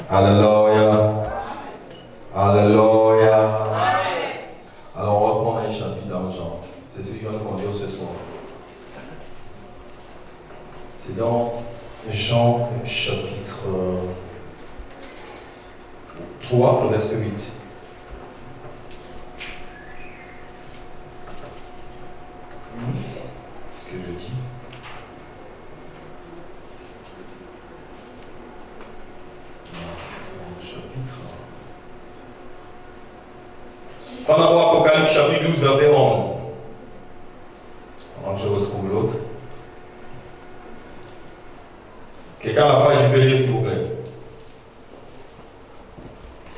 Alléluia. Alléluia. Alors on va prendre un chapitre dans Jean. C'est ce qui va nous conduire ce soir. C'est dans Jean chapitre 3, le verset 8. Ce que je dis. Prends d'abord Apocalypse chapitre 12, verset 11. Avant que je retrouve l'autre. Quelqu'un à la page, il peut lire s'il vous plaît.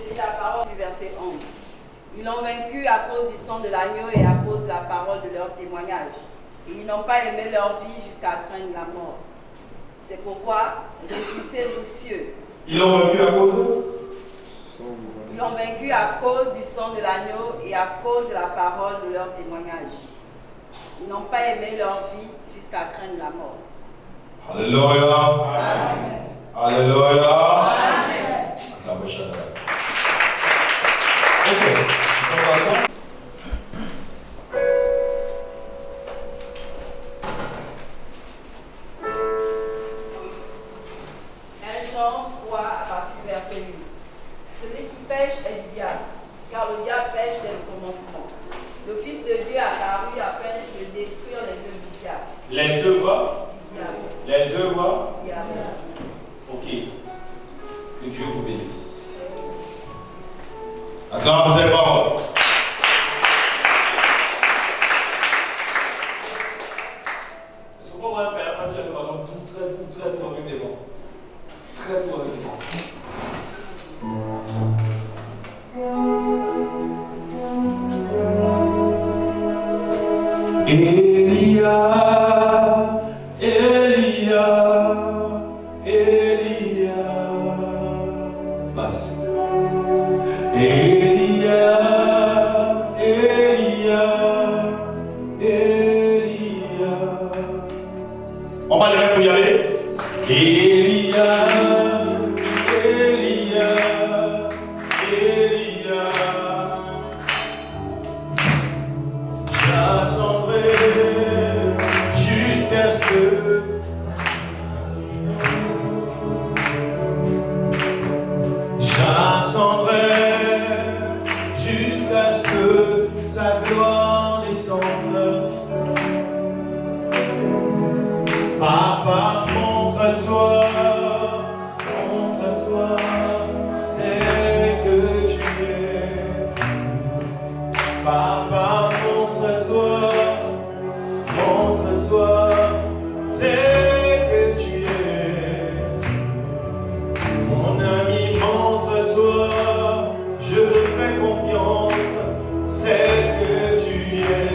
C'est la parole du verset 11. Ils l'ont vaincu à cause du sang de l'agneau et à cause de la parole de leur témoignage. Et ils n'ont pas aimé leur vie jusqu'à craindre la mort. C'est pourquoi, réjouissez-vous cieux. Ils l'ont vaincu à cause Ils l'ont vaincu à cause du sang de l'agneau et à cause de la parole de leur témoignage. Ils n'ont pas aimé leur vie jusqu'à craindre la mort. Alléluia. Amen. Alléluia. Amen. La prochaine. Ok. Jean 3 à partir du verset 8. Celui qui pêche est du diable, car le diable pêche dès le commencement. Le Fils de Dieu a paru afin de détruire les œuvres du diable. Les œuvres. Du diable. Les œuvres. Diable. Ok. Que Dieu vous bénisse. Acclamez vous parole. Est-ce qu'on va faire un petit pardon très probablement. Très probablement. Elia, passe. Elia, on va les pour y aller. Elia, j'attendrai jusqu'à ce que ta gloire descende. Papa, montre-toi, c'est que tu es. Papa, montre-toi, c'est que tu es. Mon ami, montre-toi, je te fais confiance, c'est que tu es.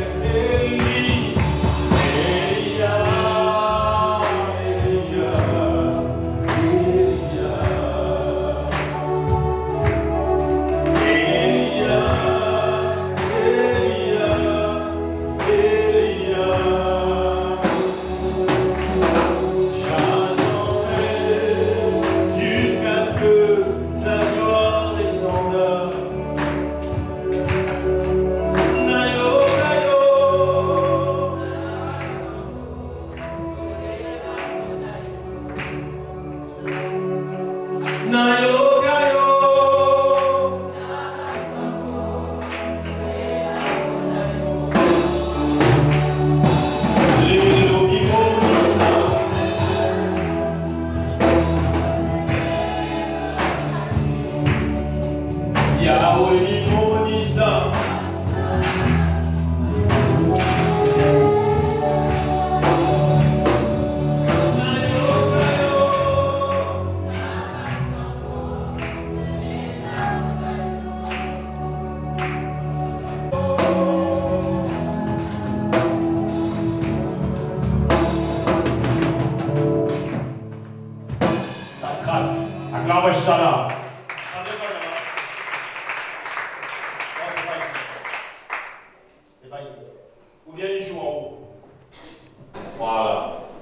Voilà.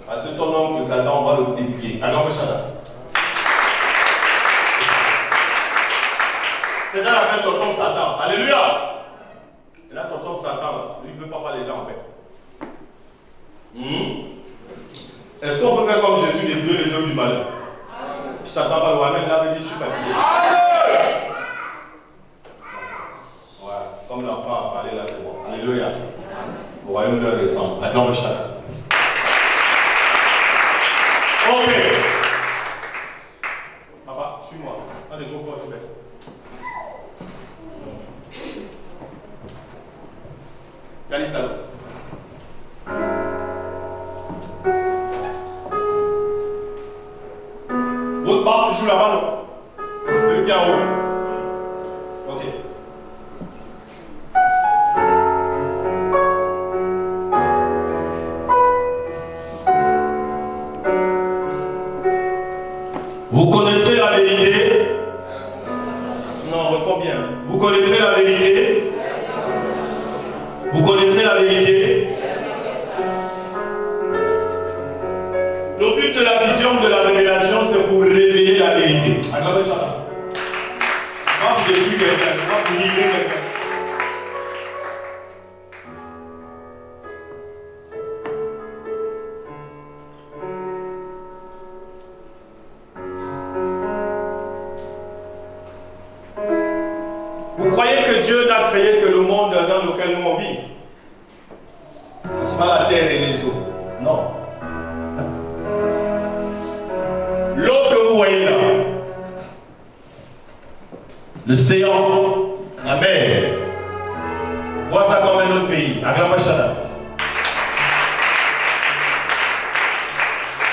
Parce que ton oncle Satan, on va le déplier. Alors, Shana. C'est dans la fin de tonton Satan. Alléluia. Et là, tonton Satan, lui, il ne veut pas voir les gens en paix. Est-ce qu'on peut faire comme Jésus, débrouiller les hommes du malheur? Je t'attends pas le Amen, là, me dit, je suis fatigué. Ouais, comme l'enfant a parlé là, c'est bon. Alléluia. Au royaume leur ressemble. Acclame chacun. Ok. Papa, suis-moi. Quand c'est trop fort, tu baisses. Allez, salut. Votre barre, tu joues là-bas, non? Celui qui est en haut. Ok. Vous connaîtrez la vérité. Non, réponds bien. Vous connaîtrez la vérité. Vous connaîtrez la vérité. Le but de la vision de la révélation, c'est pour révéler la vérité. Acclamez ça. Quand vous détruisez quelqu'un, quand vous livrez quelqu'un. Vous croyez que Dieu n'a créé que le monde dans lequel nous on vit? C'est pas la terre et les eaux. Non. L'eau que vous voyez là, l'océan, la mer, vois ça comme un autre pays. Acclamez Shaddai.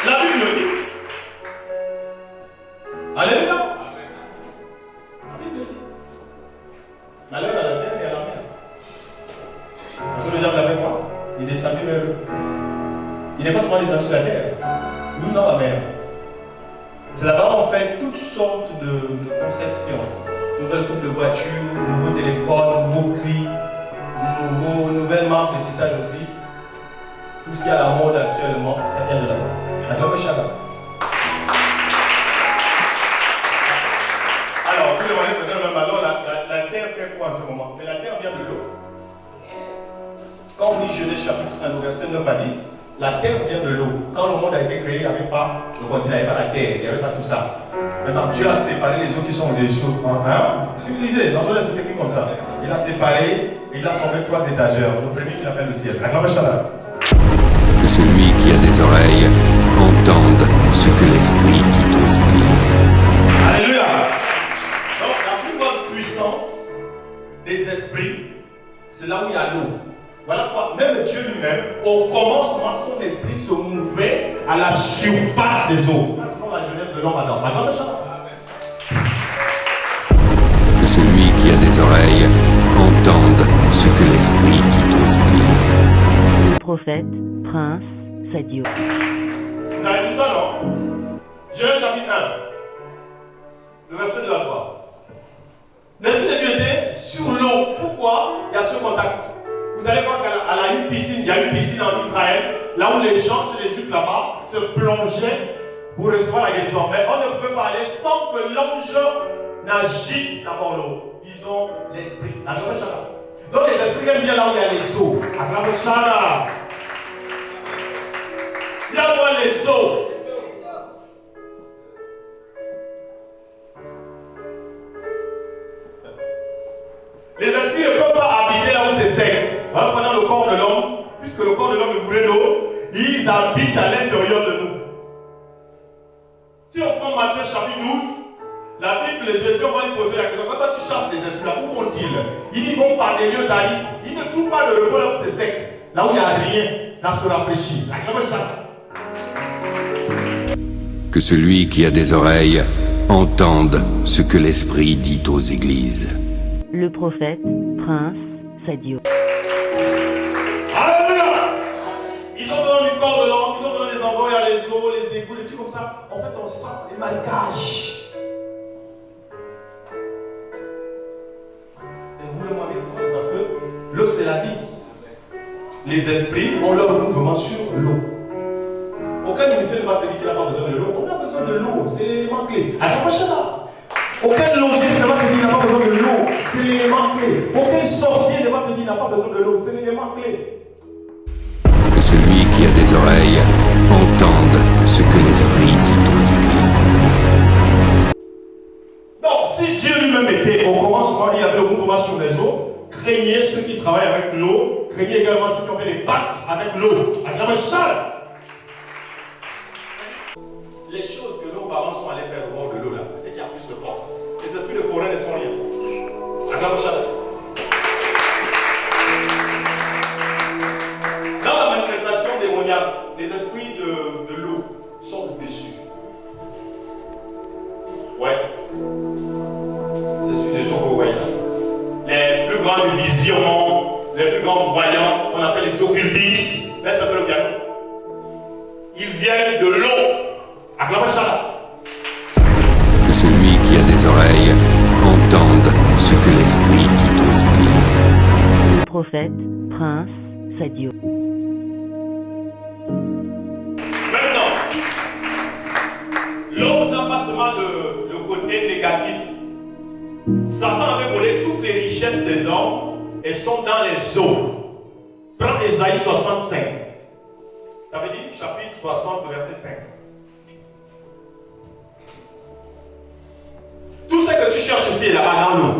La Bible le dit. Alléluia. La Bible le dit. Malheur à la terre et à la mer. Parce que le diable l'avait quoi? Il est descendu vers eux. Il n'est pas seulement descendu sur la terre, nous dans la mer. C'est là-bas où on fait toutes sortes de conceptions. Nouvelles coupes de voitures, nouveaux téléphones, nouveaux cris, nouvelles marques de tissage aussi. Tout ce qui est à la mode actuellement, ça vient de là-bas. Acclamez Shabbat. Alors, vous demandez peut-être même alors, la terre fait quoi en ce moment? Mais la terre vient de l'eau. Quand on lit Genèse chapitre 1, verset 9 à 10, la terre vient de l'eau. Quand le monde a été créé, il n'y avait pas le continent, il n'y avait pas la terre, il n'y avait pas tout ça. Maintenant, Dieu a séparé les eaux qui sont au-dessous. Si vous lisez, dans une technique comme ça, il a séparé et il a formé 3 étagères. Le premier qu'il appelle le ciel. Acclamez Shabbat. Que celui qui a des oreilles entende ce que l'Esprit dit aux églises. Alléluia. Donc, la plus grande puissance des esprits, c'est là où il y a l'eau. Voilà pourquoi même Dieu lui-même, au commencement, son esprit se mouvait à la surface des eaux. Sinon, la jeunesse de l'homme Adam. Acclamez Shabbat. Que celui qui a des oreilles entende ce que l'Esprit dit aux églises. Le prophète, Prince, Sadio. Vous avez vu ça, non? Genèse chapitre 1, le verset 2 à 3. L'Esprit de Dieu était sur l'eau. Pourquoi il y a ce contact? Vous allez voir qu'elle a une piscine. Il y a une piscine en Israël, là où les gens, chez les Juifs là-bas, se plongeaient pour recevoir la guérison. Mais on ne peut pas aller sans que l'ange n'agite d'abord l'eau. Ils ont l'esprit. Acclamez Shabbat. Donc les esprits viennent bien là où il y a les eaux. Acclamez Shabbat. Il y a quoi les eaux? Les esprits ne peuvent pas habiter là où c'est sec. Voilà pendant le corps de l'homme, puisque le corps de l'homme est bourré d'eau, ils habitent à l'intérieur de nous. Si on prend Matthieu chapitre 12, la Bible, Jésus va lui poser la question, quand toi tu chasses les esprits là, où vont-ils? Ils y vont par des lieux arides. Ils ne trouvent pas de repos là où c'est sec. Là où il n'y a rien, là se rafraîchit. Acclamez ça. Que celui qui a des oreilles entende ce que l'Esprit dit aux églises. Le prophète, Prince, Sadio. Alléluia! Ils ont besoin du corps de l'homme, ils ont besoin des endroits, il y a les eaux, les égouts, les trucs comme ça. En fait, on sent des marécages. Et vous le demandez pourquoi? Parce que l'eau, c'est la vie. Les esprits ont leur mouvement sur l'eau. Aucun ministère ne va te dire qu'il n'a pas besoin de l'eau. On a besoin de l'eau, c'est l'élément clé. Acclamez Shabbat. Aucun logiste ne va te dire qu'il n'a pas pas besoin de l'eau. C'est l'élément clé. Aucun sorcier ne va te dire qu'il n'a pas besoin de l'eau. C'est l'élément clé. Que celui qui a des oreilles entende ce que l'Esprit dit aux églises. Donc, si Dieu lui-même était au commencement, il y avait le mouvement sur les eaux, craignez ceux qui travaillent avec l'eau, craignez également ceux qui ont fait des pactes avec l'eau. Acclamez ça. Les choses que nos parents sont allés faire au bord de l'eau, là, c'est ce qui a plus de force. Les esprits de forêt ne sont rien. Acclamez ça. Dans la manifestation démoniaque, les esprits de l'eau sont au-dessus. Ouais. C'est celui de son voyant. Les plus grandes visions, les plus grands voyants, qu'on appelle les occultistes, laisse un peu le piano. Ils viennent de l'eau. Acclamez ça. Que celui qui a des oreilles entende ce que l'Esprit dit aux églises. Le prophète, Prince, Sadio. Maintenant, l'eau n'a pas seulement le côté négatif. Satan avait volé toutes les richesses des hommes et sont dans les eaux. Prends Ésaïe 65. Ça veut dire chapitre 60, verset 5. Tout ce que tu cherches ici est là-bas dans l'eau.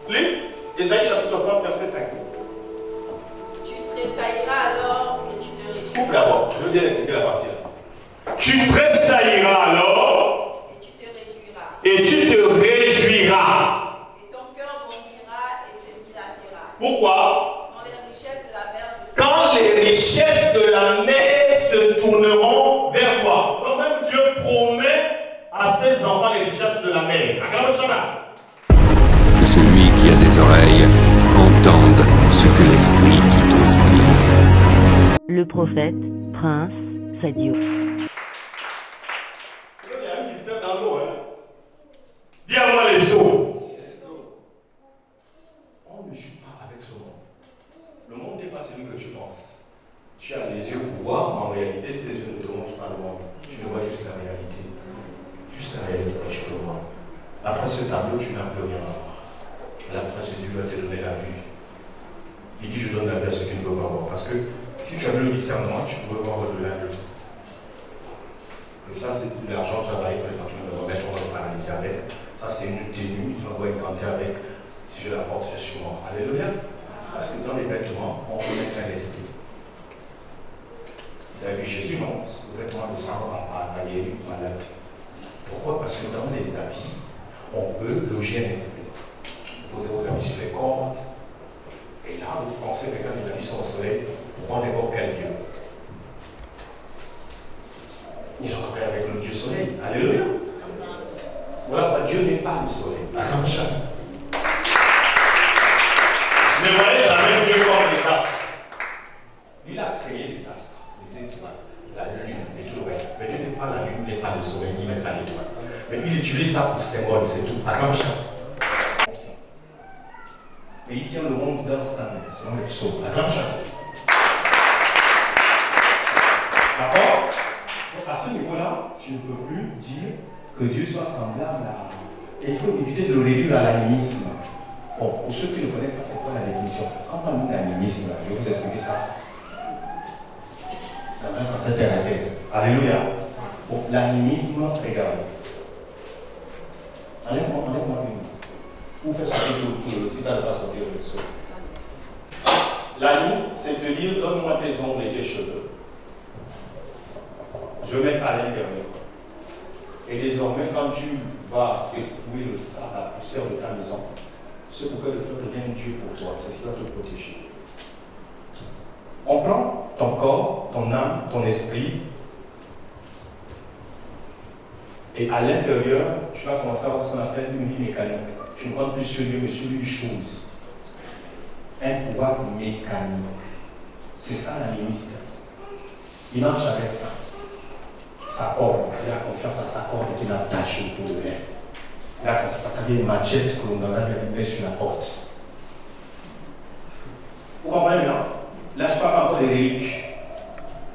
Lis Ésaïe chapitre 60, verset 5. Tu tressailleras alors et tu te réjouiras. Coupe d'abord, je veux bien expliquer la partie là. Tu tressailleras alors Et tu te réjouiras. et tu te réjouiras. Et ton cœur bondira et se dilatera. Pourquoi? Quand les richesses de la mer se Quand les richesses de la mer se tourneront vers toi. Donc même Dieu promet à ses enfants les richesses de la mer. Acclamez ça là. Que celui qui a des oreilles entende ce que l'Esprit dit aux églises. Le prophète, Prince, Sadio. Il y a un mystère dans l'eau. Dis-moi les eaux. On ne joue pas avec ce monde. Le monde n'est pas celui que tu penses. Tu as les yeux pour voir, mais en réalité, ces yeux ne te montrent pas le monde. Tu ne vois juste la réalité. Juste la réalité que tu peux voir. Après ce tableau, tu n'as plus rien à voir. Après, Jésus va te donner la vue. Il dit, je donne la vue à ceux qui ne peuvent pas voir. Parce que si tu avais le discernement, tu pouvais voir au-delà de tout. Que ça, c'est de l'argent travaillé pour les factures de remettre, on va le paralyser avec. Ça, c'est une tenue, tu vas pouvoir encanter avec. Si je la porte, je suis mort. Alléluia. Parce que dans les vêtements, on peut mettre un esprit. Vous avez vu Jésus, non? C'est le vêtement de sang à guérir malade. Pourquoi? Parce que dans les habits, on peut loger un esprit. Vous posez vos habits sur les cordes. Et là, vous pensez que quand les habits sont au soleil, on évoque quel Dieu? Ils ont travaillé avec le Dieu soleil. Alléluia. Voilà, Dieu n'est pas le soleil. Ne voyez jamais Dieu comme des astres. Lui, il a créé les astres, les étoiles, la lune et tout le reste. Mais Dieu n'est pas la lune, il n'est pas le soleil, il n'est pas l'étoile. Mais lui, il utilise ça pour symbole, c'est tout. Acclamez ça. Mais il tient le monde dans sa main, selon le psaume. Acclamez ça. D'accord? Donc à ce niveau-là, tu ne peux plus dire que Dieu soit semblable à. Et il faut éviter de le réduire à l'animisme. Bon, pour ceux qui ne connaissent pas, c'est quoi la définition? Quand on parle d'animisme, je vais vous expliquer ça. Dans un français terre à terre. Alléluia. Bon, l'animisme, regardez. Enlève-moi une. Ou faites sortir tout, si ça ne va pas sortir le sol. L'anisme, c'est te dire, donne-moi tes ongles et tes cheveux. Je mets ça à l'intérieur. Et désormais, quand tu vas secouer le sang, la poussière de ta maison, ce pour que le feu devienne Dieu pour toi, c'est ce qui va te protéger. On prend ton corps, ton âme, ton esprit, et à l'intérieur, tu vas commencer à avoir ce qu'on appelle une vie mécanique. Tu ne comptes plus sur Dieu, mais sur une chose. Un pouvoir mécanique. C'est ça l'animisme. Il marche avec ça. Sa corde, il a confiance à sa corde qu'il a attachée autour de elle. Il a confiance à sa vieille machette que l'on a mis sur la porte. Vous comprenez maintenant? Là, je parle encore des reliques.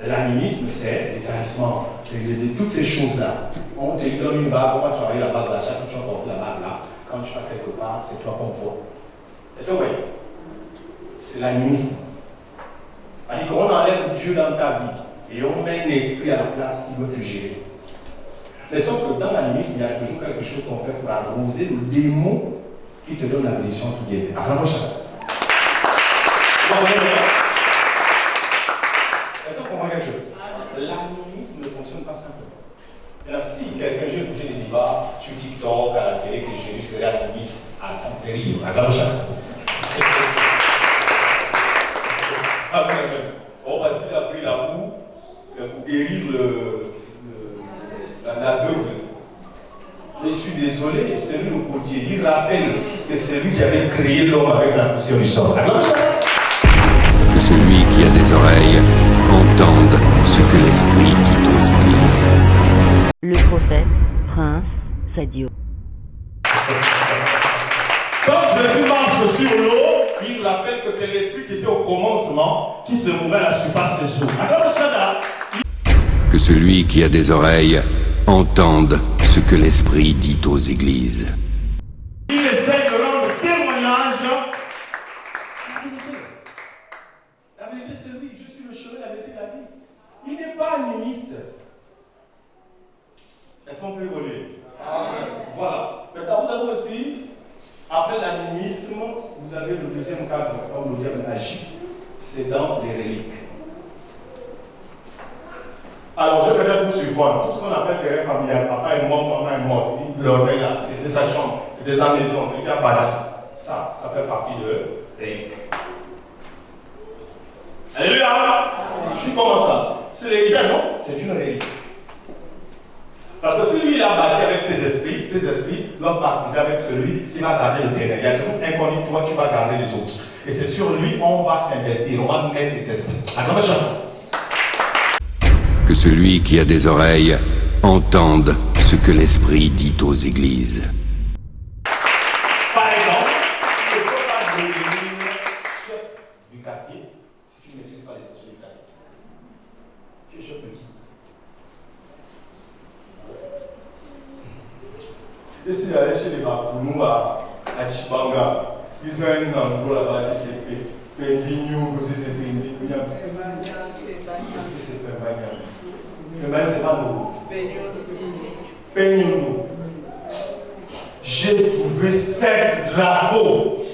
L'animisme, c'est l'établissement de toutes ces choses-là. On te donne une bague, on va travailler la bague là, chaque fois que tu apportes la bague là, quand tu vas quelque part, c'est toi qu'on voit. Est-ce que vous voyez? C'est l'animisme. C'est-à-dire qu'on enlève Dieu dans ta vie et on met un esprit à la place qui veut te gérer. Mais sauf que dans l'animisme, il y a toujours quelque chose qu'on fait pour arroser le démon qui te donne la bénédiction tout guérir. Acclamons chacun. Est-ce qu'on comprend quelque chose? L'animisme ne fonctionne pas simplement. Alors, si quelqu'un, j'ai écouté des débats sur TikTok, à la télé, que Jésus serait animiste, ça me fait rire. Acclamons chacun. Oh, parce qu'il a pris la boue pour guérir l'aveugle. Je suis désolé, c'est lui le potier. Il rappelle que c'est lui qui avait créé l'homme avec la poussière du sol. Que celui qui a des oreilles entende ce que l'Esprit dit aux églises. Le prophète, Prince Sadio. Quand Jésus marche sur l'eau, il rappelle que c'est l'Esprit qui était au commencement qui se mouvait à la surface des eaux. Que celui qui a des oreilles entende ce que l'Esprit dit aux églises. Il essaie de rendre témoignage. La vérité, c'est lui. Je suis le chemin, la vérité, la vie. Il n'est pas animiste. Est-ce qu'on peut évoluer? Voilà. Maintenant, vous avez aussi, après l'animisme, vous avez le deuxième cadre, comme le diable agit, c'est dans les reliques. Alors, je vais peut-être vous surprendre. Tout ce qu'on appelle terrain familial, papa est mort, maman est morte, l'orgueil là, c'était sa chambre, c'était sa maison, c'était un bâti. Ça fait partie de reliques. Alléluia! Je suis comment ça? C'est l'héritage, non? C'est une relique. Parce que si lui il a bâti avec ses esprits doivent baptiser avec celui qui va garder le terrain. Il y a toujours un connu, toi tu vas garder les autres. Et c'est sur lui on va s'investir, on va mettre les esprits. Acclamez chacun. Que celui qui a des oreilles entende ce que l'Esprit dit aux églises. Par exemple, il ne faut pas devenir chef du quartier si tu ne maîtrises pas les sociétés du quartier. Tu es chef de qui? Je suis allé chez les Bakounous à Chibanga. Ils ont un endroit là-bas, c'est Pendinho, c'est Pendinho. Qu'est-ce que c'est Pendinho? Pendinho, c'est pas nouveau. Pendinho. J'ai trouvé 7 drapeaux.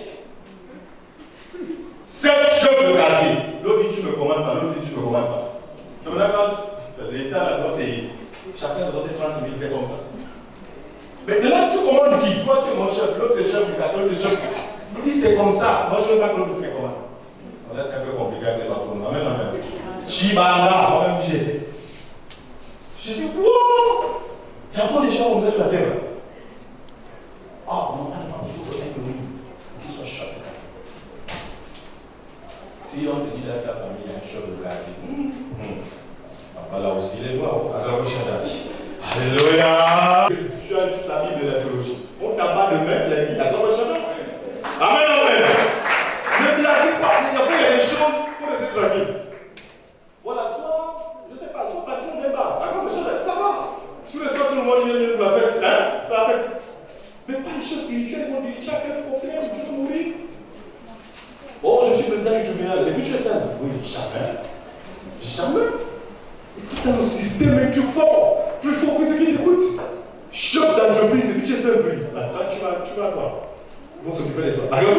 7 chefs de quartier. L'autre dit tu ne me commandes pas, l'autre dit tu ne me commandes pas. Tu me quand l'État là doit payer. Chacun doit ses 30 000, c'est comme ça. Mais là, tu commandes qui? Toi, tu es mon chef, l'autre est chef du quartier, l'autre est chef. Il dit c'est comme ça. Moi, je ne veux pas que l'autre se commande. Là, c'est un peu compliqué avec les Bakounous. Amen, amen. Chibanga, moi-même j'y étais. J'ai dit, wow! Il y a encore des gens au milieu de la terre. Ah, normalement, il faut que qui soit chef de quartier. Si on te dit là que la famille est un chef de quartier, là aussi, il est mort. Alléluia! Tu as juste la Bible de la théologie. On t'a pas de même, il a dit, attends, amen, amen. Ne blaguez pas, il y a des choses pour laisser tranquille. Voilà, soit, je ne sais pas, soit patron n'est pas. D'accord, ça va. Si le soir, tout le monde il est venu pour la fête, hein, la fête. Mais pas les choses spirituelles, ils vont dire, tu as quel problème, tu veux mourir. Oh, je suis président du juvénal, et puis tu es saint. Oui, jamais. Jamais. Il faut un système plus fort que ceux qui t'écoutent. Chef d'entreprise, et puis tu es saint, oui. Attends, tu vas voir. Ils vont s'occuper de toi. Alléluia.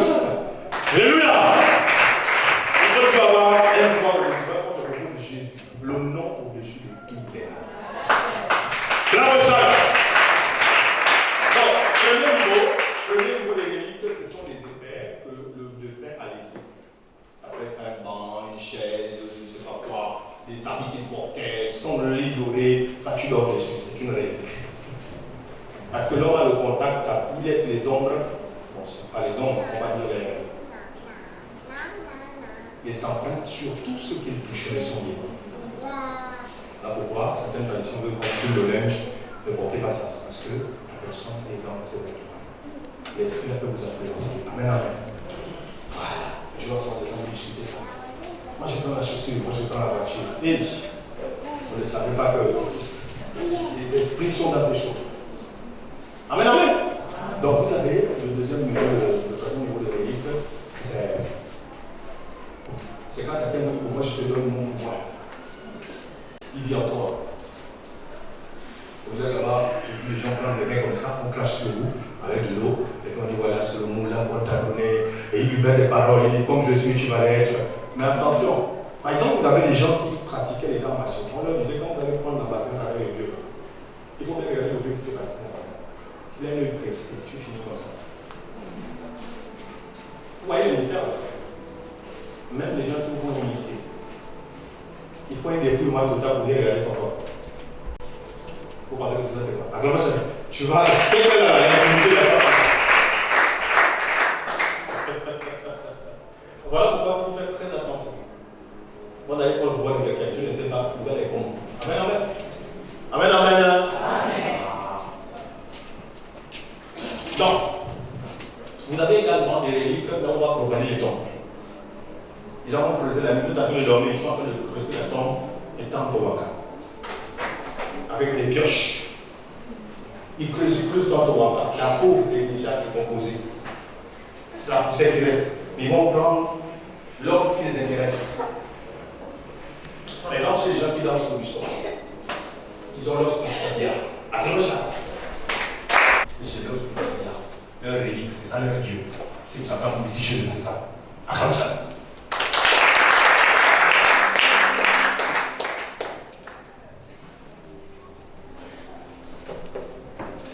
Quand tu vas avoir un point de résultat, on te propose Jésus, le nom au-dessus de tout terre. Bravo, Charles. Donc, premier niveau des reliques, ce sont les effets que le défunt a laissés. Ça peut être un banc, une chaise, je ne sais pas quoi, des habits qu'il portait, son lit doré, quand tu dors dessus, c'est une relique. Parce que l'homme a le contact, il laisse les ombres, bon, pas les ombres, on va dire les empreintes sur tout ce qu'il touchait de son vivant. Là pourquoi certaines traditions veulent qu'on le linge ne porter pas ça, parce que la personne est dans ses vêtements. L'esprit a fait vous influencer. Amen, amen. Voilà. Je vois ça, c'est comme discuter ça. Moi je prends la chaussure, moi je prends la voiture. Et On ne savait pas que les esprits sont dans ces choses. Amen, amen. Donc vous avez le deuxième niveau, le troisième niveau de relique, c'est quand quelqu'un dit pour moi je te donne mon pouvoir. Il vit en toi. Vous êtes là-bas, j'ai vu les gens prendre des mains comme ça, on crache sur vous avec de l'eau, et puis on dit voilà, c'est le mot là qu'on t'a donné, et il lui met des paroles, il dit comme je suis, tu vas l'être. Mais attention, par exemple, vous avez des gens qui pratiquaient les arts martiaux. On leur disait quand vous allez prendre la bagarre avec les vieux, il faut bien regarder le vieux qui te passe la bagarre. S'il y a une presse, tu finis comme ça. Vous voyez le mystère? Même les gens qui vont initier. Il faut un dépouillement total pour bien regarder son corps. Vous pensez que tout ça c'est quoi? Acclamation. Tu vas c'est que là, l'intimité là-bas. Voilà pourquoi vous faites très attention. Vous n'allez pas le voir de quelqu'un, tu ne sais pas, vous allez comment. Amen, amen. Amen, amen. Amen. Donc, vous avez également des reliques dont on va profaner les tombes. Les gens vont creuser la nuit, tout à fait de dormir, ils sont en train de creuser la tombe et temple Waka. Avec des pioches. Ils creusent dans le Waka. La peau est déjà décomposée. Ça intéresse. Ils vont prendre l'os qui les intéresse. Par exemple, chez les gens qui dansent sur du sol, ils ont l'os pour tibia. Attends ça. C'est l'os pour tibia. Leur relique, c'est ça leur Dieu. Si vous avez un petit cheveu, c'est ça. Attends ça.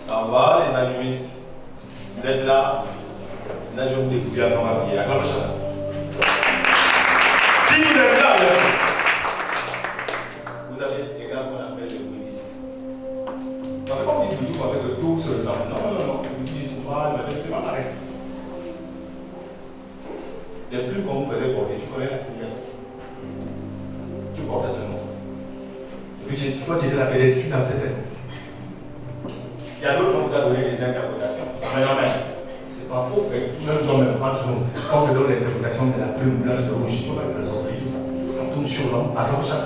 Ça va, les animistes? Vous êtes là? Là, je vais vous découvrir avant ma prière. Acclame le chant. Si vous êtes là, bien sûr, vous avez également qu'on appelle le bouddhisme. Parce que quand on dit bouddhisme, vous pensez que tout se ressemble. Non, non, non. Le bouddhisme, c'est pas pareil. Les plumes qu'on vous faisait porter, tu connais la signification. Tu portais ce nom. Et puis, si toi tu étais la bénédiction dans cette année. Il y a d'autres qui vous a donné des interprétations. Mais non, mais c'est pas faux. Même toi-même, entre nous, quand on te donne l'interprétation de la plume blanche de rouge, tu vois que c'est la sorcellerie, tout ça. Ça tourne sur l'homme. Attends, ça.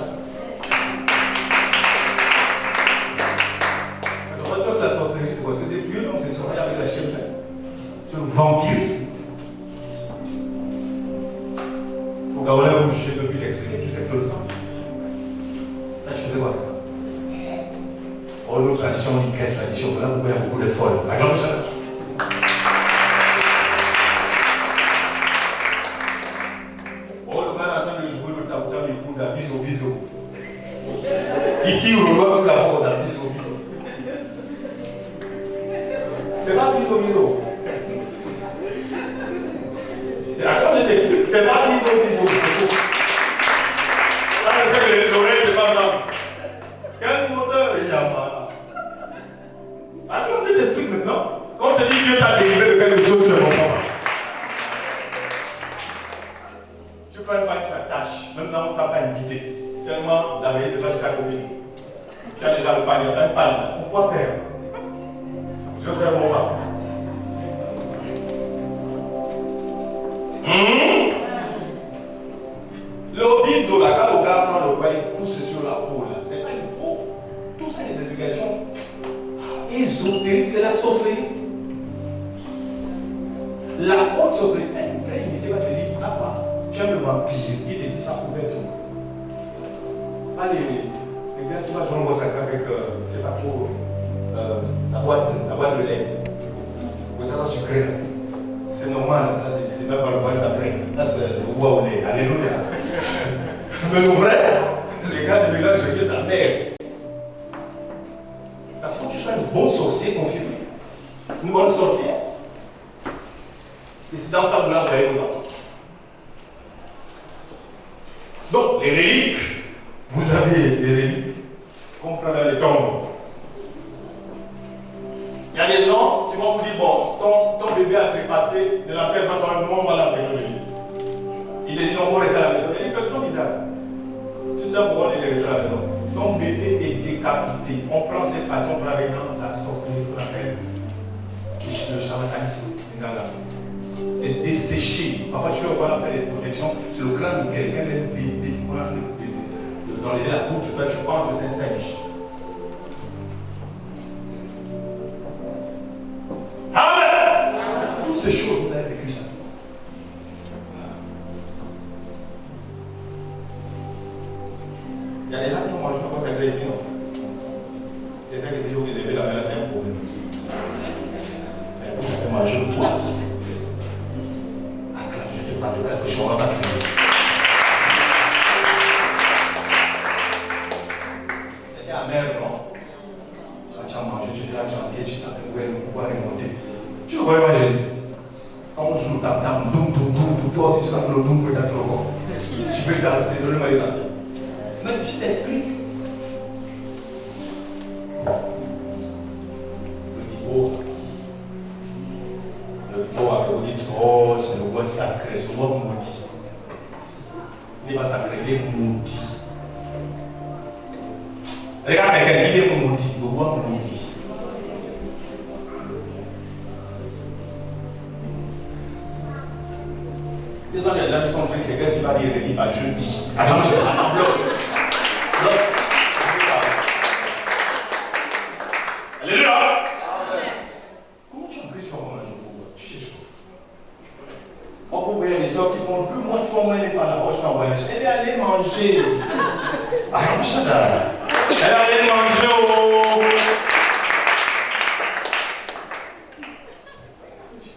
Alors, tu vois que la sorcellerie, c'est quoi? C'est des dieux, donc c'est travailler avec la chair. C'est le vampirisme. Au Gabonais rouge, je ne peux plus t'expliquer, tu sais que c'est le sang. Là, tu faisais quoi avec ça? Oh, nos traditions, on dit quelle tradition? Là, vous voyez beaucoup de folles. Acclame le chant. Oh, le gars attend de jouer le tam-tam, il coule la bise au biseau. Il tire le doigt sur la porte, la bise au biseau. C'est pas bise au biseau. Attends, je t'explique, c'est pas bise au biseau, c'est tout. Ça, c'est que l'oreille n'est pas blanche. Quel moteur il y a mal? Attends, je t'explique maintenant. Quand tu dis Dieu t'a délivré de quelque chose, tu ne comprends pas. Tu ne prends pas, tu attaches. Même quand on ne t'a pas invité. Tellement, la veille, c'est pas chez ta copine. Tu as déjà le panier, un panier. Pourquoi faire? Je vais faire mon mal. L'obiso, la gare au gars prend le poids et pousse sur la peau. C'est pas une peau. Tout ça, les explications ésotériques, c'est la sorcellerie. La haute sorcellerie, quand il initié va te dire, ça va, tu aimes le vampire, il te dit ça pouvait tout. Allez, les gars, tu vas jouer un bon sacré avec, c'est pas trop, la boîte de lait. Vous avez un sucré là. C'est normal, ça c'est même pas le bois sacré. Là c'est le bois au lait. Alléluia. Mais le vrai, les gars de village, c'est sa mère. Parce que quand tu sois un bon sorcier confirmé, une bonne sorcière, et c'est dans ça que vous l'envoyez aux enfants. Donc, les reliques, vous avez des reliques, comme prendre les tombes. Il y a des gens qui vont vous dire, bon, ton bébé a trépassé, ne l'enterre pas dans le monde, on va l'enterrer. Ils te disent, on va rester à la maison. Il y a des personnes bizarres. Tu sais pourquoi il est resté à la maison? Ton bébé est décapité. On prend cette partie, on prend avec la sorcellerie qu'on appelle le charlatanisme. C'est desséché. Parfois, tu vois, on appelle les protections. C'est le crâne de quelqu'un, pour enlever la coupe, toi tu penses que c'est un singe. Amen. Toutes ces choses, vous avez vécu ça. Il y a des gens qui ont mangé comme ça, ici, non? C'est ça que si vous voulez lever la main, c'est un problème. Mais vous avez mangé le poids. Acclamez-le pas de quelque chose, on va pas prier. C'était amer, non? Quand tu as mangé, tu te as chanté, tu savais où est le pouvoir remonter. Tu ne croyais pas Jésus? Quand on joue le tam-tam, doum, doum, doum, toi aussi tu sens le doum dans ton corps. Tu veux danser, donne-moi les danser. Mais le petit esprit, le niveau avec vous dites, oh, c'est le bois sacré, c'est le bois maudit. Il n'est pas sacré, il est maudit. Regarde quelqu'un, il est maudit, le bois maudit. Les gens qui sont tristes, c'est qu'est-ce qu'il va dire? Il va je dis. Alors, je bloc. Alléluia. Comment tu as pris sur moi un jour? Tu cherches quoi? Pourquoi il y a des soeurs qui font plus moi, tu vas m'aider par la roche en voyage. Elle est allée manger. Elle est allée manger au.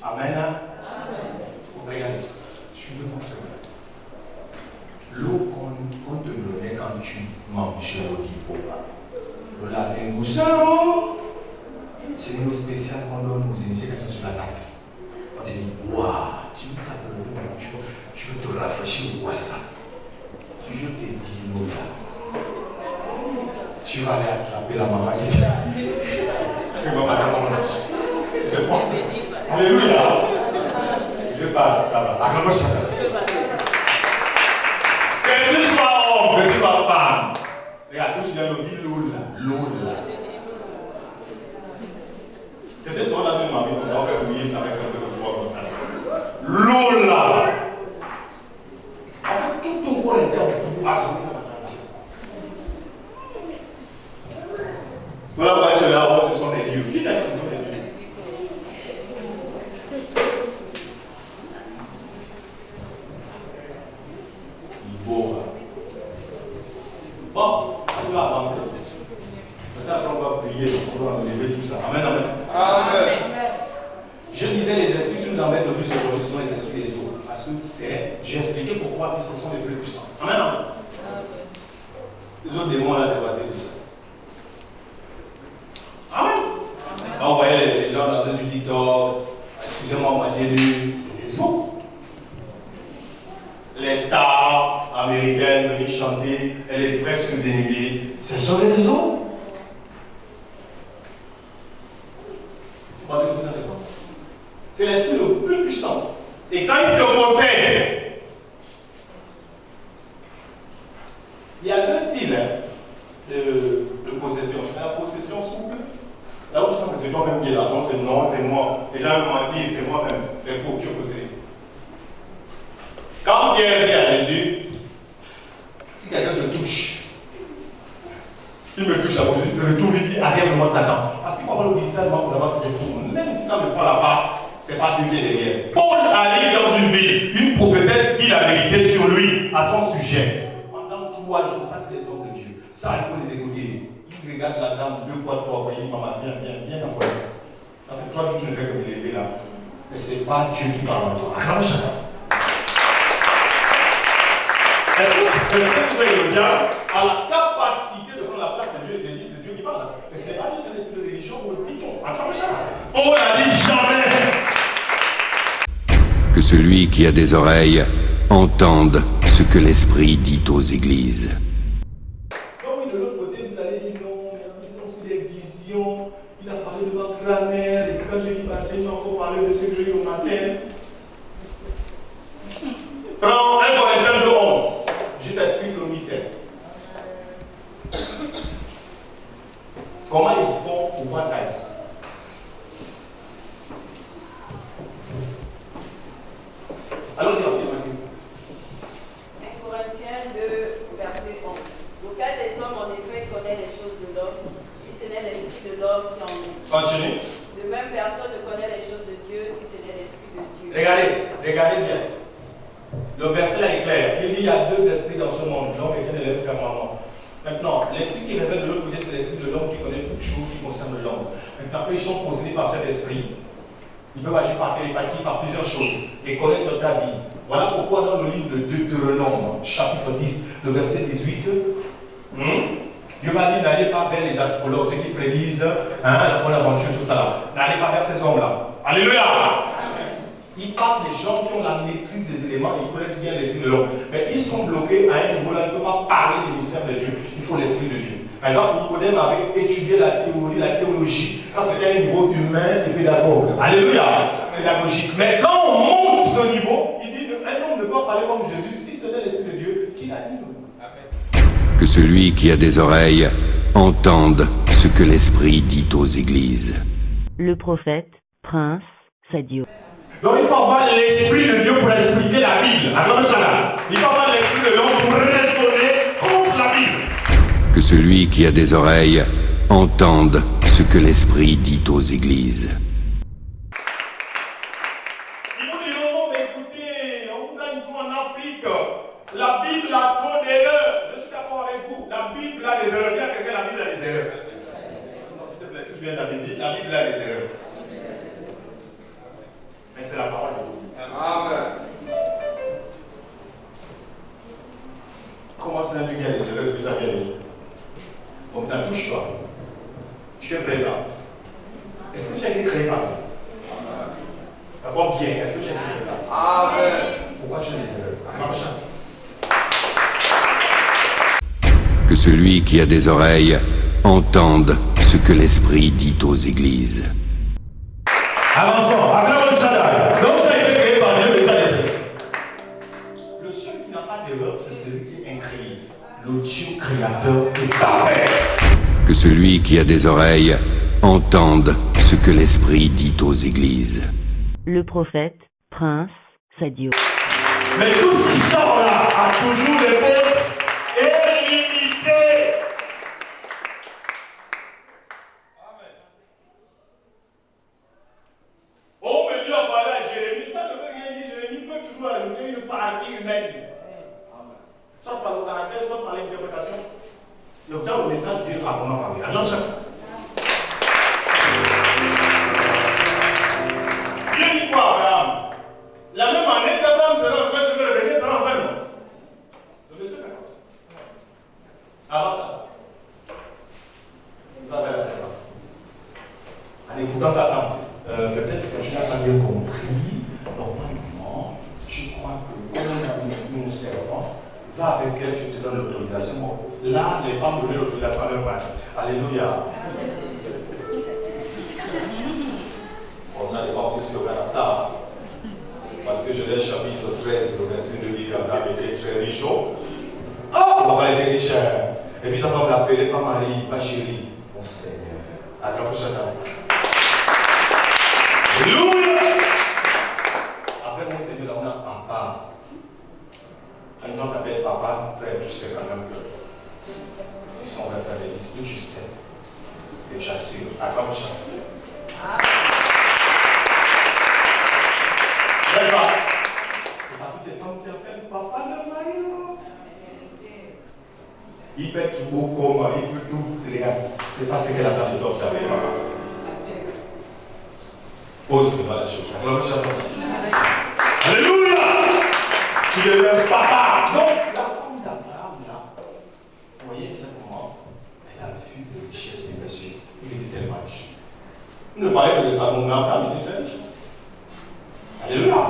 Amen. Regardez, tu veux montrer. L'eau qu'on te donnait quand tu mangeais au diplôme. Le laver nous c'est une eau spéciale qu'on donne aux initiés qui sont sur la natte. On te dit, waouh, tu veux te rafraîchir, vois ça. Si je te dis l'eau là, tu vas aller attraper la maman qui dit, alléluia. Je passe, ça va. Acclame chacun. Que tu sois homme, que tu sois femme. Regarde, tout je viens de dire l'eau là. C'était souvent dans une mamie comme ça, on fait bouillir ça avec un peu de poids comme ça. L'eau là. En fait, tout ton corps était en bout à son voilà pourquoi tu es là, ce sont les lieux. Qui t'a dit que ce sont les lieux? Bon, on va avancer. C'est ça qu'on va prier, on va enlever tout ça. Amen, amen. Amen. Je disais, les esprits qui nous embêtent le plus aujourd'hui, ce sont les esprits des eaux. Parce que j'ai expliqué pourquoi ce sont les plus puissants. Amen, amen. Les autres démons là, c'est passé tout ça. Amen. Quand vous voyez les gens dans un TikTok, excusez-moi, moitié nu, c'est des eaux. Les stars américaines venaient chanter, elle est presque dénudée. Ce sont les eaux. Vous pensez que ça c'est quoi? C'est l'esprit le plus puissant. Et quand il te possède, il y a deux styles de possession. Il y a la possession souple. Là où tu sens que c'est toi-même qui es là, donc c'est non, c'est moi. Les gens vont mentir, c'est moi-même. C'est faux, tu es possédé. Quand Pierre dit à Jésus, si quelqu'un te touche, il me touche à mon Dieu, il se retourne, il dit, arrière-moi Satan. Parce qu'il faut avoir le discernement pour savoir que c'est faux. Même si ça ne prend la part, c'est pas Dieu qui est derrière. Paul arrive dans une ville, une prophétesse dit la vérité sur lui, à son sujet. Pendant 3 jours, ça c'est les hommes de Dieu. Ça, il faut les écouter. Il regarde la dame 2 fois, 3 fois, il dit, maman, viens dans quoi ça. Ça fait 3 jours que tu ne fais que me lever là. Mais ce n'est pas Dieu qui parle en toi. Acclame chacun. Est-ce que tu sais que le diable a la capacité de prendre la place de Dieu et de dire c'est Dieu qui parle? Mais ce n'est pas juste un esprit de religion ou le piton. Acclame chacun. Oh, il a dit jamais. Que celui qui a des oreilles entende ce que l'Esprit dit aux églises. Donc oui, de l'autre côté, vous allez dire non, mais ils ont aussi des visions. Il a parlé de ma grand-mère, et puis quand j'ai dit passer, il m'a encore parlé de ce que j'ai eu au matin. Prends 1 Corinthiens 2:11. Je t'explique le mystère. Comment ils font pour voir ta vie? Allons-y, vas-y. 1 Corinthiens 2, verset 11. Lequel Continue. De même, personne ne connaît les choses de Dieu si ce n'est l'Esprit de Dieu. Regardez bien. Le verset là est clair. Il dit il y a deux esprits dans ce monde, l'homme et l'être permanent. Maintenant, l'esprit qui révèle de l'autre côté, c'est l'esprit de l'homme qui connaît toutes choses qui concernent l'homme. Maintenant, quand ils sont possédés par cet esprit, ils peuvent agir par télépathie, par plusieurs choses, et connaître ta vie. Voilà pourquoi dans le livre de Deutéronome, chapitre 10, le verset 18, Dieu va dire n'allez pas vers les astrologues, ceux qui prédisent la bonne aventure, tout ça là. N'allez pas vers ces hommes-là. Alléluia! Ils parlent des gens qui ont la maîtrise des éléments, ils connaissent bien l'esprit de l'homme. Mais ils sont bloqués à un niveau là, ils ne peuvent pas parler des mystères de Dieu. Il faut l'esprit de Dieu. Par exemple, Nicodème avait étudié la théorie, la théologie. Ça, c'était un niveau humain et pédagogue. Alléluia! Pédagogique. Mais quand on monte ce niveau, il dit qu'un homme ne peut pas parler comme Jésus si ce n'est l'esprit de Dieu qui l'anime. Que celui qui a des oreilles entende ce que l'Esprit dit aux églises. Le prophète, Prince Sadio. Donc il faut avoir l'esprit de Dieu pour expliquer la Bible. Il faut avoir l'esprit de l'homme pour raisonner contre la Bible. Que celui qui a des oreilles entende ce que l'Esprit dit aux églises. Ils vous diront, non, mais écoutez, on gagne tout en Afrique. La Bible a trop d'erreurs. Je suis d'accord avec vous. La Bible a des erreurs. Bien quelqu'un, la Bible a des erreurs. Non, s'il te plaît, tu viens de la Bible. La Bible a des erreurs. Mais c'est la parole de Dieu. Amen. Comment c'est un Dieu qui a des erreurs que ça vient de nous? Donc, dans tout choix, tu es présent. Est-ce que tu as été créé par Dieu? D'abord, bien, est-ce que tu as été créé par Dieu? Amen. Pourquoi tu as des erreurs? Que celui qui a des oreilles entende ce que l'Esprit dit aux églises. Avançons. Donc ça a été créé par Dieu, mais ça les le seul qui n'a pas d'erreur, c'est celui qui est incréé. Le Dieu créateur est parfait. Que celui qui a des oreilles entende ce que l'Esprit dit aux églises. Le prophète, Prince Sadio. Mais tout ce qui sort là a toujours des mots illimités. Oh, mais Dieu a parlé à Jérémie, ça ne veut rien dire. Jérémie peut toujours ajouter une partie humaine. Soit par le caractère, soit par l'interprétation. Donc, dans le message, Dieu a vraiment parlé. Alors, chacun. Dieu dit quoi, Abraham? La même année qu'Abraham sera enceinte, je vais le dernier sera enceinte. Le monsieur d'accord. Avant ça, il va vers la servante. En écoutant Satan, peut-être que tu n'as pas bien compris. Normalement, je crois que comme nous servons, va avec elle, je te donne l'autorisation. Là, les femmes donnaient l'autorisation à leur mari. Alléluia. Bon, ça dépend aussi sur le cas ça. Parce que je laisse chapitre 13, le verset 2 dit qu'Abraham était très riche. Oh, papa était riche. Et puis sa femme l'appelait pas Marie, pas chérie. Mon Seigneur. Attrape chacun. Alléluia. Après mon Seigneur, on a papa. Quand on t'appelle papa, frère, tu sais quand même que si son frère fait des disputes, tu sais. Et tu assures. Attrape chacun. C'est pas toutes les femmes qui appellent papa de Mario. Il peut tout beau comme, il peut tout rien. C'est pas ce qu'elle a fait de toi, t'appelles papa. Pose, c'est pas la chose. Alléluia! Tu deviens papa. Donc, la femme d'Abraham, là, vous voyez exactement, elle a vu les richesses du monsieur. Il était tellement riche. Il ne parlait que de Salomon, mais Abraham était très riche. Alléluia.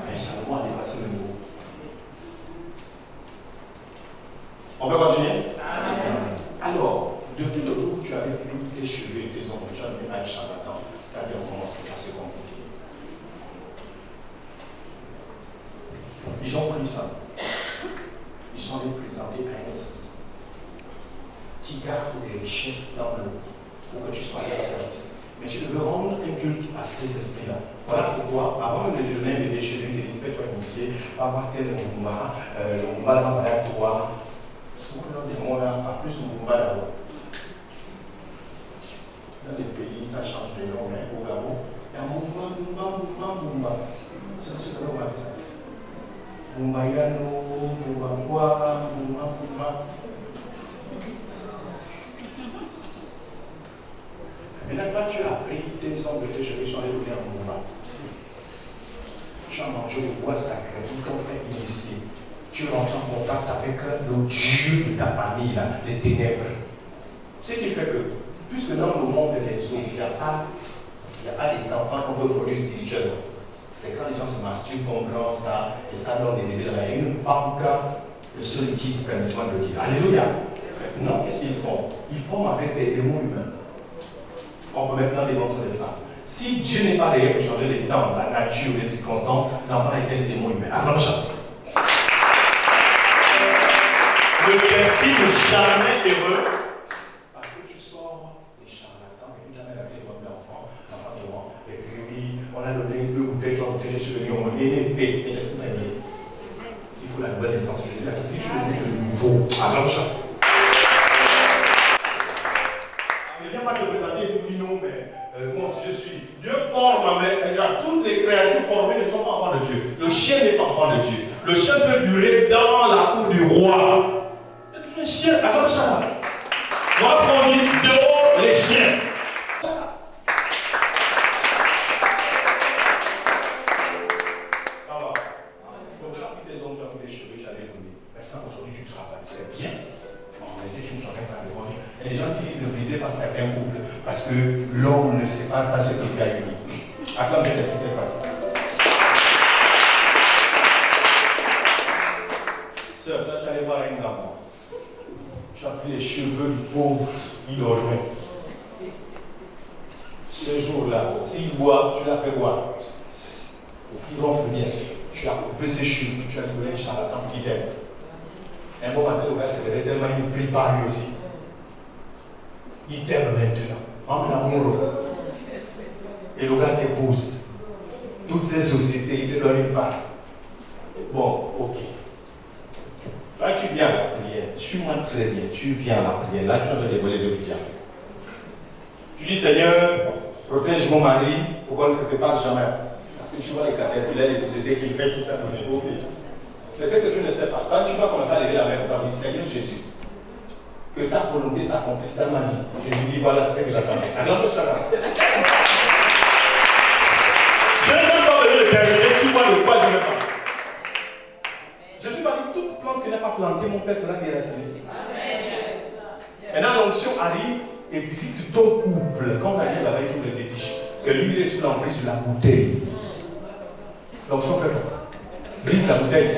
Mais Salomon a dépassé le niveau. On peut continuer? Amen. Alors, depuis le jour où tu avais pris tes cheveux et tes ongles, tu as mis un charlatan, ta vie a commencé à se compliquer. Ils ont pris ça. Ils sont allés présenter à un esprit qui garde des richesses dans le monde pour que tu sois à leur service. Mais tu devais rendre un culte à ces esprits-là. Voilà pourquoi, avant même de donner des déchets, tu disais, toi, initié, va avoir tel Mumba, le Mumba là, toi. Souvent, des mots là, pas plus Mumba d'abord. Dans les pays, ça change de nom, mais au Gabon, il y a Mumba. Ça, c'est comment on va dire ça? Mumbayano, Mumba. Maintenant, quand tu as pris tes ongles de tes cheveux, sont allés donner en Mumba. Tu as mangé le bois sacré, ils t'ont fait initier. Tu rentres en contact avec le Dieu de ta famille, là, les ténèbres. Ce qui fait que, puisque dans le monde des eaux, il n'y a pas des enfants qu'on peut produire spirituellement. C'est quand les gens se masturbent qu'on prend ça, et ça donne des bébés dans la une banque, le seul liquide permettant de le dire. Alléluia. Non, qu'est-ce qu'ils font? Ils font avec des démons humains. On peut maintenant des ventres de femmes. Si Dieu n'est pas derrière pour changer les temps, la nature, les circonstances, l'enfant est un démon humain. Acclamation. Ne t'estime jamais heureux parce que tu sors des charlatans et tu jamais la vie de l'enfant, et puis on a donné 2 bouteilles, 3 bouteilles, je suis venu, on m'a dit, et t'estime pas heureux. Il faut la nouvelle naissance. Jésus a dit, si tu veux le nouveau, acclamation. Ne viens pas te présenter ici, oui, non, mais moi aussi je suis. Dieu forme, mais toutes les créatures formées ne sont pas enfants de Dieu. Le chien n'est pas enfant de Dieu. Le chien peut durer dans la cour du roi. C'est toujours un chien, comme ça. Moi, on dit dehors les chiens. Ça va. Donc j'ai pris des ongles, j'ai pris des cheveux, j'allais donner. Maintenant, aujourd'hui, tu travailles. C'est bien. En réalité, je ne suis pas de revenir. Il y a des gens qui disent ne brisez pas certains couples parce que l'homme ne sépare pas ce qu'il a uni. Acclame, qu'est-ce qui s'est passé? Sœur, là, j'allais voir un gamin. J'ai pris les cheveux du pauvre, il dormait. Ce jour-là, s'il boit, tu l'as fait boire. Pour qu'il ronfle bien, tu as coupé ses cheveux, tu as donné un charlatan qui t'aime. Un bon matin, le gars s'est réveillé tellement il prie par lui aussi. Il t'aime maintenant, en amour. Et le gars t'épouse. Toutes ces sociétés, il te donne une part. Bon, ok. Là, tu viens à la prière. Suis-moi très bien. Tu viens à la prière. Là, tu es en train de dévoiler les yeux du diable. Tu dis, Seigneur, protège mon mari pour qu'on ne se sépare jamais. Parce que tu vois les caterpillars, les sociétés qui mettent tout à donner. Ok. Je sais que tu ne sais pas. Quand tu vas commencer à lever la main, tu vas dire, Seigneur Jésus, que ta volonté s'accomplisse dans ma vie. Et je lui dis, voilà, c'est ce que j'attendais. Alors, je n'ai même pas besoin de terminer, tu vois de quoi je me parle. Jésus m'a dit, toute plante qui n'est pas plantée, mon Père sera déraciné. Maintenant, l'onction arrive et visite ton couple. Quand on arrive avec tout le fétiche, que lui, il est sous l'emprise de la bouteille. L'onction fait quoi? Brise la bouteille.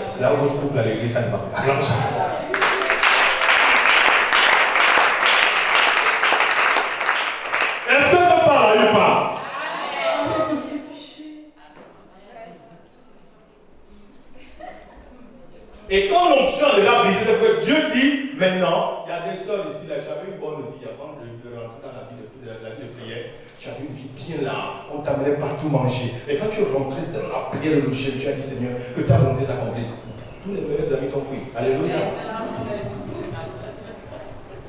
C'est là où votre couple à l'église, ça ne va pas. Acclame ça. Est-ce que je parle ou pas? Arrête de féticher. Et quand l'onction est là brisée, Dieu dit maintenant, il y a des sœurs ici, là, j'avais une bonne vie avant de rentrer dans la vie de prière. J'avais une vie bien là, on t'amenait partout manger. Et quand tu rentrais dans la prière de Dieu, tu as dit Seigneur, que ta volonté s'accomplisse. Tous les meilleurs amis t'ont fui. Alléluia.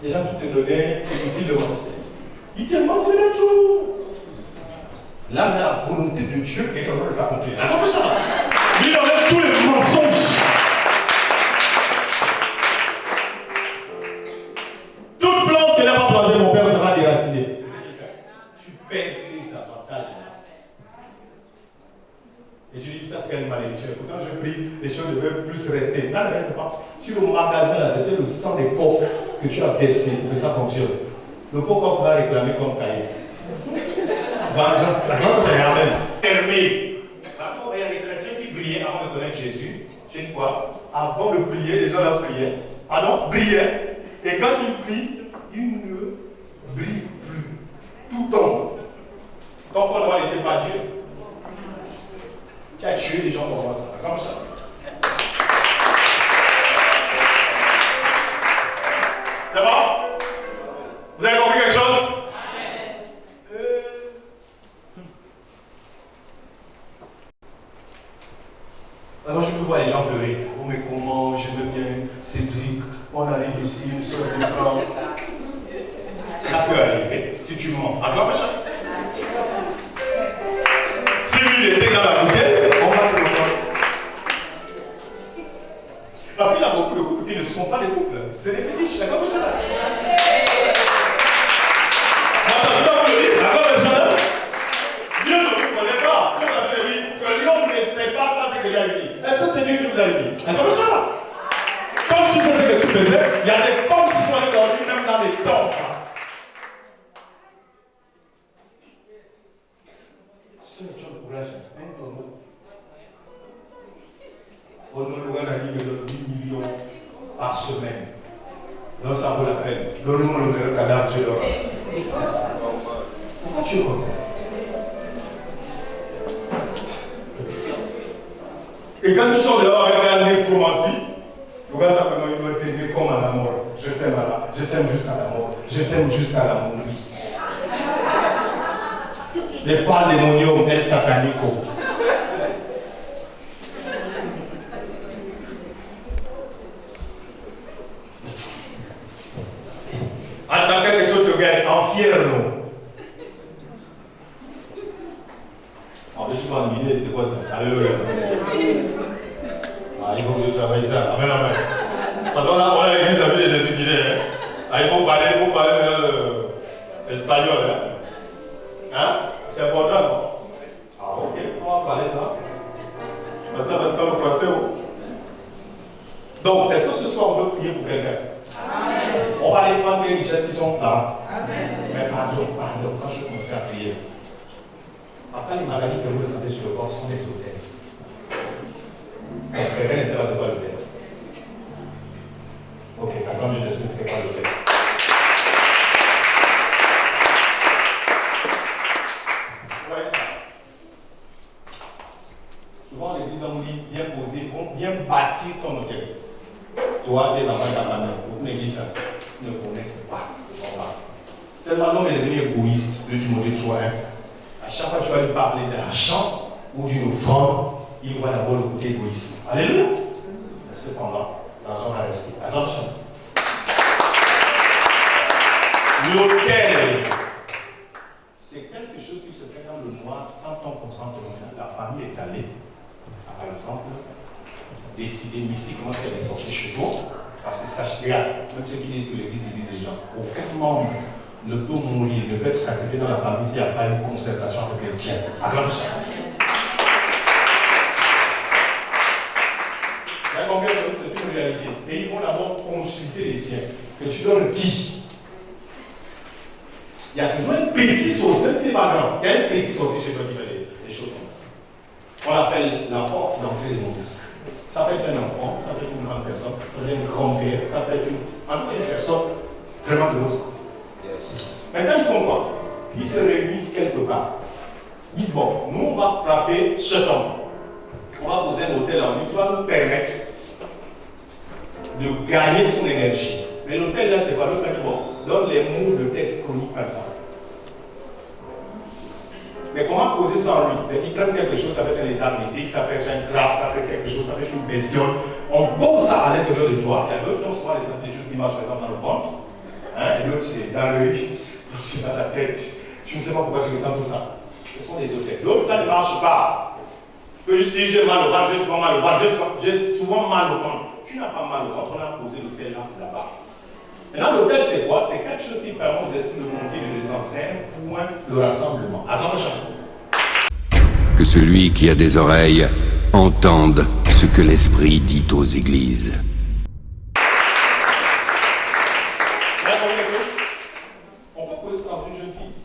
Les gens qui te donnaient inutilement, ils te montraient tout. Là, la volonté de Dieu est en train de s'accomplir. Attends ça. Il enlève tous les mensonges. Toute plante qui n'est pas plantée, mon Père sera déraciné. C'est ce qu'il fait. Tu perds les avantages. Et tu dis, ça c'est une malédiction. Pourtant, je prie, les choses devaient plus rester. Ça ne reste pas. Si le magasin, là, c'était le sang des coqs que tu as versé pour que ça fonctionne, le coq va réclamer comme cahier. Vengeance, ça j'ai amen. Fermé. Il y a des chrétiens qui brillaient avant de connaître Jésus. Tu sais quoi? Avant de prier, les gens là priaient. Pardon, brillaient. Et quand ils prient, ils ne brillent plus. Tout tombe. Ton fondement n'était pas Dieu. Tu as tué les gens pour ça. Comme ça. C'est bon? Vous avez compris quelque chose? Alors je peux voir les gens pleurer. Oh mais comment, j'aime bien Cédric, on arrive ici, une seule femme. Ça peut arriver. Si tu mens. Acclame le Seigneur. Si lui il était dans la bouteille, on va te le prendre. Parce qu'il y a beaucoup de couples qui ne sont pas des couples. C'est des fétiches. Acclame le Seigneur. Dieu ne vous connaît pas. Dieu avait dit que l'homme ne sait pas ce que Dieu a dit. Est-ce que c'est Dieu qui vous a dit? Acclame le Seigneur. Comme tu sais ce que tu faisais, il y a des femmes qui sont allées dormir même dans les tombes. Ce que tu as le courage, un tonneau. Honoré a dit que donne 10 millions par semaine. Non, ça vaut la peine. Donnez-moi le meilleur cadavre, je l'aurai. Pourquoi tu es comme ça? Et quand tu sors dehors avec un nez comme ainsi, regarde ça comment il doit t'aimer comme à la mort. Je t'aime jusqu'à la mort. Je t'aime jusqu'à la mort. Les pales démoniaux, elles satanico. Attends quelque chose te gagne, en fier non. En fait, je suis pas en Guinée, c'est quoi ça? Alléluia. Ah, il faut que je travaille ça. Amen, amen. Parce qu'on a l'église avec les Jésus guinéens. Ah, il faut parler l'espagnol. Hein? C'est important, non? Ah, ok, on va parler ça. Parce que ça passe pas le français. Donc, est-ce que ce soir on peut prier pour quelqu'un? On va aller prendre les richesses qui sont là. Mais pardon, quand je commençais à prier. Après, les maladies que vous le savez sur le corps sont des hôtels. Donc, quelqu'un ne sait pas c'est quoi l'hôtel. Ok, attends, je t'explique c'est quoi l'hôtel. Vous voyez ça? Souvent, l'église on dit bien poser, bien bâtir ton hôtel. Toi, tes enfants, ta famille, beaucoup d'églises ne connaissent pas. Tellement l'homme est devenu égoïste, de Timothée 3. À chaque fois que tu vas lui parler d'argent ou d'une offrande, il voit d'abord le côté égoïste. Alléluia. Cependant, l'argent va rester. Attention. L'hôtel, c'est quelque chose qui se fait dans le noir sans ton consentement. La famille est allée, par exemple, décider mystiquement si elle est sortie chez toi. Parce que sache bien, même ceux qui disent que l'église les gens, aucun membre ne peut mourir, ne peut être sacrifié dans la famille s'il n'y a pas une concertation avec les tiens. Acclame ça. C'est une réalité. Et ils vont d'abord consulter les tiens. Que tu donnes qui? Il y a toujours un petit sorcier, même si c'est pas grand. Il y a un petit sorcier chez toi qui fait des choses comme ça. On l'appelle la porte d'entrée des mondes. Ça peut être un enfant, ça peut être une grande personne, ça peut être une grand-mère, ça peut être une personne vraiment grosse. Maintenant, ils font quoi? Ils se réunissent quelque part. Ils disent, bon, nous, on va frapper cet homme. On va poser un hôtel en lui qui va nous permettre de gagner son énergie. Mais l'hôtel, là, c'est pas l'hôtel qui donne les maux de tête chroniques, par exemple. Mais comment poser ça en lui? Ils prennent quelque chose, ça peut être un lézard mystique, ça peut être un crabe, ça peut être quelque chose, ça peut être une bestiole. On pose ça à l'intérieur de toi. Il y a d'autres qui ont souvent des choses qui marchent, par exemple, dans le ventre. Hein? Et l'autre, c'est dans l'œil. L'autre, c'est dans la tête. Tu ne sais pas pourquoi tu ressens tout ça. Ce sont des hôtels. Donc, ça ne marche pas. Tu peux juste dire, j'ai mal au ventre, j'ai souvent mal au ventre, j'ai souvent mal au ventre. Tu n'as pas mal au ventre, on a posé l'hôtel là-bas. Maintenant, l'hôtel, c'est quoi? C'est quelque chose qui permet aux esprits de monter et de descendre. C'est un point de rassemblement. Attends, Que celui qui a des oreilles entende ce que l'Esprit dit aux églises. On peut trouver ça dans une jeune fille.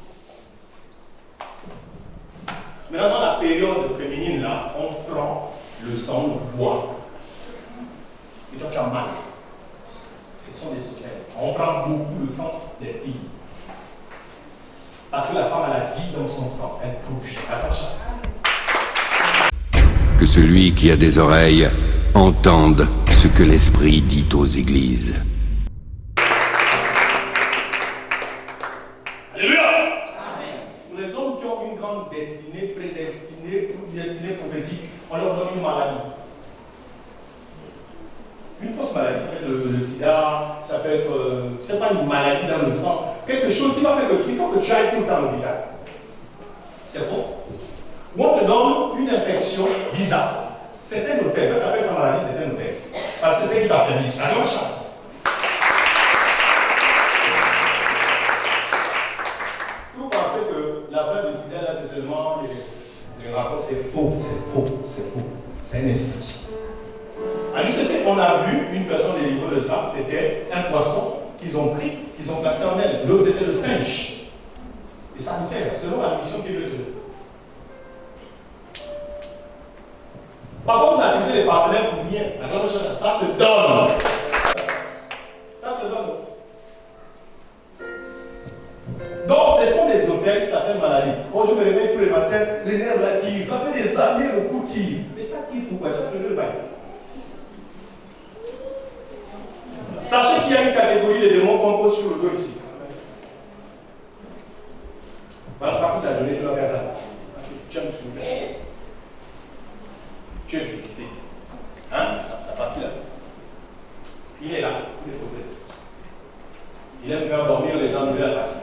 Maintenant, dans la période féminine, là, on prend le sang, on boit. Et toi, tu as mal. Ce sont des hôtels. On prend beaucoup le sang des filles. Parce que la femme a la vie dans son sang. Elle produit. Attention. Que celui qui a des oreilles entende ce que l'Esprit dit aux églises. Alléluia. Amen. Pour les hommes qui ont une grande destinée, destinée prophétique, on leur donne une maladie. Une fois fausse maladie, ça peut être le sida, ça peut être, c'est pas une maladie dans le sang, quelque chose qui va faire que il faut que tu ailles tout le temps à l'hôpital. C'est faux. Ou on te donne une infection bizarre. C'est un hôtel, quand tu appelles ça maladie, c'est un hôtel. Parce que c'est ce qui t'affaiblit. Attends, chat. Vous pensez que la preuve de sida, là, c'est seulement les rapports, c'est faux, c'est faux, c'est faux. C'est un esprit. À l'UCC, on a vu une personne délivrée de ça, c'était un poisson qu'ils ont pris, qu'ils ont placé en elle. L'autre, c'était le singe. Et ça me fait, selon la mission qu'il veut donner. Parfois, vous accusez les partenaires pour rien. La grande chose, ça se donne. Ça se donne. Donc, ce sont des hôtels, certaines maladies. Oh, je me réveille tous les matins, les nerfs là tirent. Ça fait des années, le cou tire. Mais ça tire pourquoi? C'est ce que je veux dire. Sachez qu'il y a une catégorie de démons qu'on pose sur le dos ici. Voilà, par contre, tu as donné, tu vas faire ça. Tu as me soulever. Tu es visité. Hein? La partie là. Il est là, il est côté. Il aime faire dormir les dents de la partie.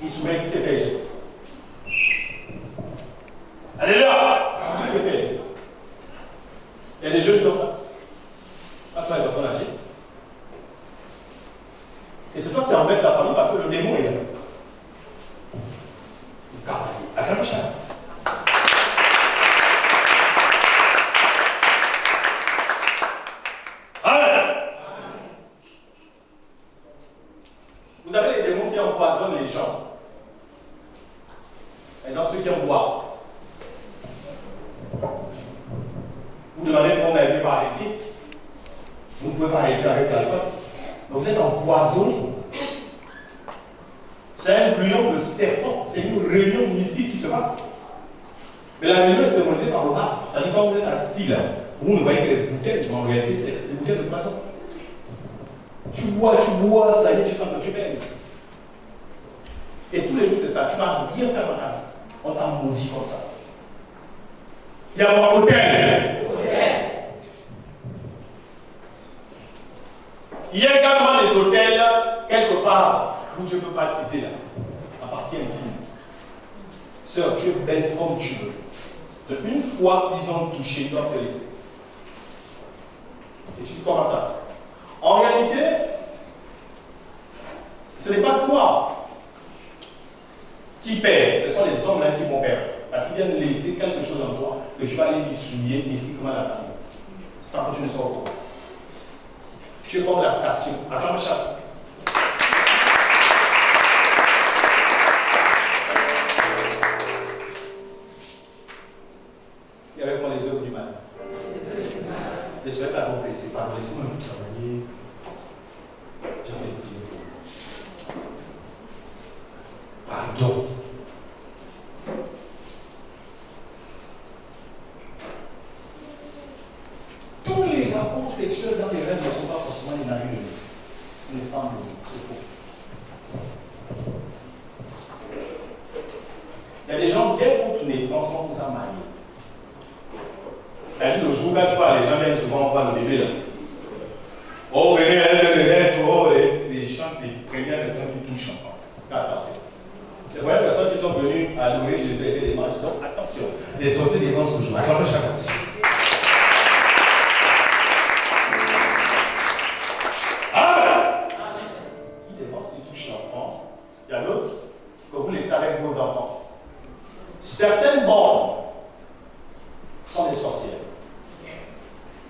Il soumet tous tes faits et gestes. Alléluia! Tous tes faits et gestes. Il y a des jeunes comme ça. Parce que les personnes âgées. Et c'est toi qui embêtes la famille parce que le démon est là. Le cavalier. À quel prochain? Vous avez les démons qui empoisonnent les gens. Par exemple, ceux qui en boivent. Vous demandez pourquoi on n'avait pas arrêté. Vous ne pouvez pas arrêter avec l'alcool. Vous êtes empoisonné. C'est un bouillon de serpent. C'est une réunion mystique qui se passe. Mais la réunion est symbolisée par le bar. Ça veut dire quand vous êtes assis là, vous ne voyez que les bouteilles, mais en réalité, c'est des bouteilles de poison. Tu bois, ça y est, tu sens que tu baisses. Et tous les jours, c'est ça. Tu vas bien faire ma carte. On t'a maudit comme ça. Il y a un hôtel. Il y a également des hôtels, quelque part, où je ne peux pas citer là, à partie intime. Sœur, tu es belle comme tu veux. De une fois, ils ont touché, ils doivent te laisser. Et tu dis comment ça? En réalité, ce n'est pas toi qui perds, ce sont les hommes là qui vont perdre. Parce qu'ils viennent laisser quelque chose en toi que tu vas aller distribuer mystiquement à la famille. Sans que tu ne sois au courant. Tu es comme la station. Attends, mon chat. Et avec moi les œuvres du mal. Les œuvres là vont blesser. Pardon, laissez-moi nous travailler. Jamais écouté. Pardon. Tous les rapports sexuels dans les rêves ne sont pas forcément une amie de les femmes, c'est faux. Il y a des gens, dès votre naissance, sont tous à marier. C'est-à-dire le jour où tu vois, les gens viennent souvent voir le bébé là. Oh, venez, elle vient de naître, oh, les chants, les premières personnes qui touchent l'enfant. Attention. Les premières personnes qui sont venues adorer Jésus étaient des mages. Donc attention, les sorciers dénoncent toujours. Acclamez chacun. Il y a d'autres que vous laissez avec vos enfants. Certaines bornes sont des sorcières.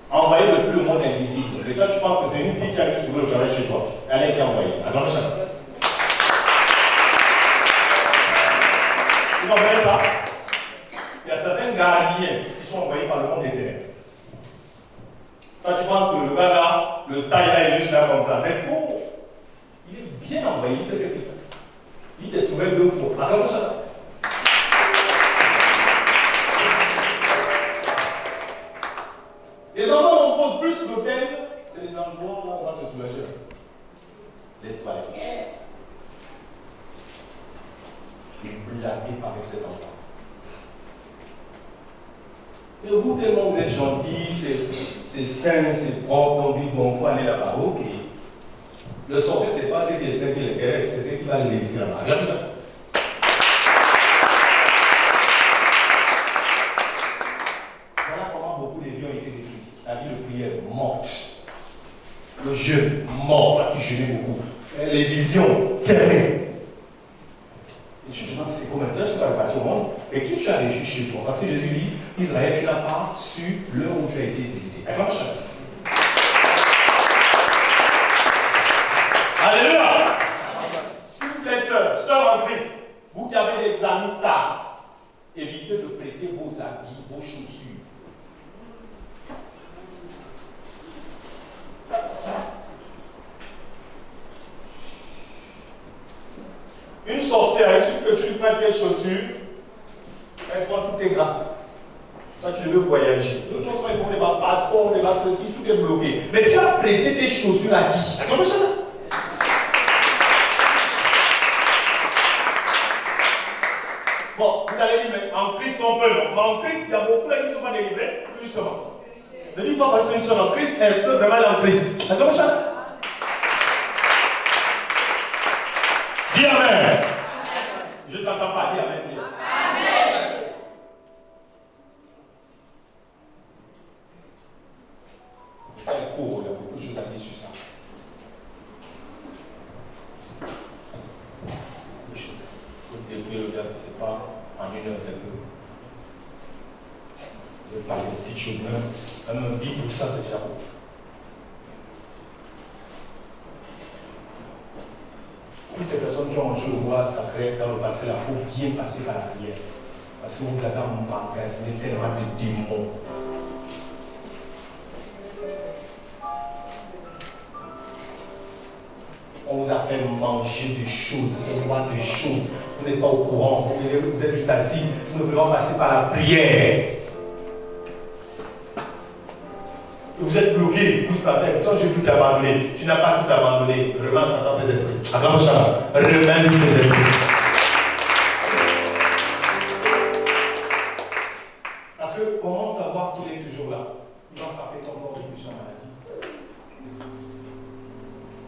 Envoyées depuis le monde invisible. Et toi, tu penses que c'est une fille qui a vu sur le travail chez toi. Elle a été envoyée. Attends, chacun. Vous comprenez ça? Il y a certains gardiens qui sont envoyés par le monde des ténèbres. Toi, tu penses que le gars là, le style là, il est juste là comme ça. C'est faux. Il est bien envoyé, c'est ce qu'il fait. Il te souvient 2 fois. Attends ça. Les endroits où on pose plus d'hôtels, c'est les endroits où on va se soulager. Les toilettes. Et blaguer avec cet endroit. Mais vous, tellement vous êtes gentil, c'est sain, c'est propre, on dit bon, il faut aller là-bas. Ok. Le sorcier, ce n'est pas ce qui est sain qui l'intéresse, c'est ce qui va le laisser là-bas. Regarde ça. Voilà comment beaucoup de vies ont été détruites. La vie de prière morte. Le jeûne mort, là qui jeûnait beaucoup. Les visions fermées. Et tu te demandes, c'est comment là, tu vas repartir au monde. Et qui tu as reçu chez toi? Parce que Jésus dit, Israël, tu n'as pas su l'heure où tu as été visité. Acclame ça. Alléluia. S'il vous plaît, sœurs en Christ, vous qui avez des amis stars, évitez de prêter vos habits, vos chaussures. Une sorcière, il suffit que tu lui prêtes tes chaussures, elle prend toutes tes grâces. Toi, tu veux voyager. De toute façon, il faut les passeports, les ceci, tout est bloqué. Mais tu as prêté tes chaussures à qui? À comment ça? Bon, vous allez dire, mais en Christ, on peut, non? Mais en Christ, il y a beaucoup qui ne sont pas délivrés, justement. Ne dis pas parce qu'une seule en Christ, est-ce que vraiment elle est en Christ? À comment ça? Dis Amen. Je ne t'entends pas, dis Amen. Dis. Amen. Elle court, il y a beaucoup de choses à dire sur ça. Les choses. Pour débrouiller le diable, ce n'est pas en une heure, c'est peu. Je vais parler de petites choses, même 10%, c'est déjà beaucoup. Toutes les personnes qui ont joué au bois sacré dans le passé, là, pour bien passer par la prière. Parce que vous avez emmagasiné tellement de démons. On vous a fait manger des choses, voir des choses. Vous n'êtes pas au courant, vous êtes juste assis. Vous ne pouvez pas passer par la prière. Vous êtes bloqué, vous partez. Toi, j'ai tout abandonné. Tu n'as pas tout abandonné. Remets Satan ses esprits. Acclame ça. Remets ses esprits. Parce que comment savoir qu'il est toujours là? Il va frapper ton corps de plusieurs maladies.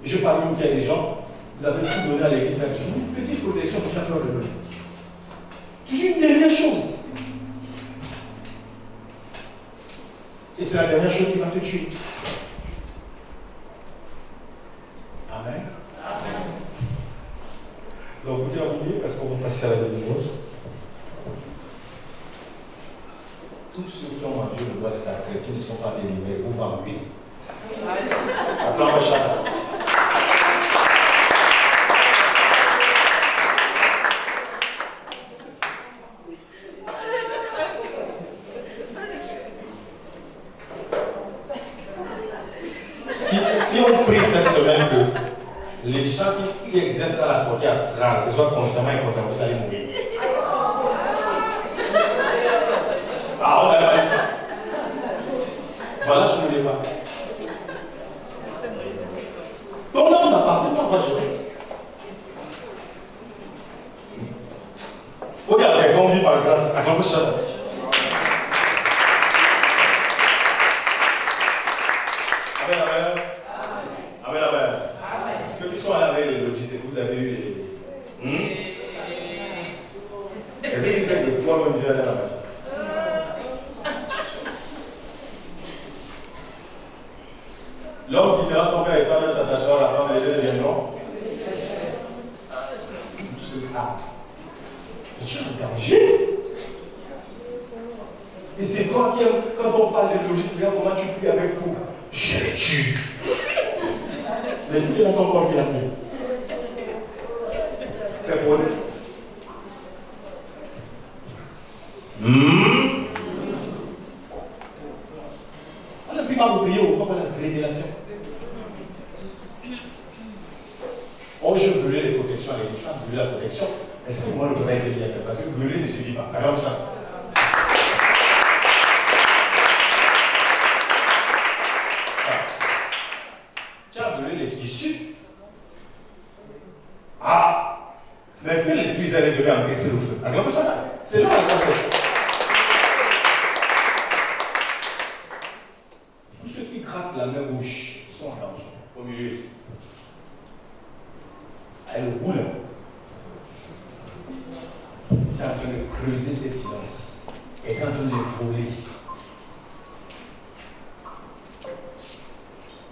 Et je parle qu'il y a des gens, vous avez tout donné à l'église, mais toujours une petite protection que tu as peur de donner. Toujours une dernière chose. Et c'est la dernière chose qui va te tuer. Amen. Amen. Donc vous terminez parce qu'on va passer à la délivrance. Tous ceux qui ont mangé le bois sacré, qui ne sont pas délivrés, vous vampez. Acclame chacun. Si on prie cette semaine que les gens qui exercent dans la santé astrale, qu'ils soient consciemment et inconsciemment, vous allez mourir. Ah, on va faire ça. Voilà, je ne voulais pas. Ton âme n'appartient pas à Jésus. Regardez, on vit par grâce. Acclame chacun. Amen, amen. Amen, amen. Ceux qui sont à la veille des logiciels, vous avez eu les. Est-ce que vous savez que toi-même tu es allé à la magie? L'homme qui dira son père et sa mère s'attachera à la femme et les deux deviendront. Ah, mais tu es en danger. Et c'est toi qui, quand on parle de logiciel, comment tu pries avec vous? Je les tue. Mais c'est dans ton corps qui l'a fait. C'est pour lui. On ne prie pas pour prier, on va pas la révélation. Oh, je brûlais les protections à l'église, je brûlais la protection. Est-ce que moi, le travail était bien fait? Parce que brûler ne suffit pas. Alors, ça. Tu as brûlé les tissus. Ah! Mais est-ce que l'esprit allait donner encaisser le feu? Acclame ça là. C'est là la confesse. Elle roule. Elle est en train de creuser tes finances. Elle est en train de les voler.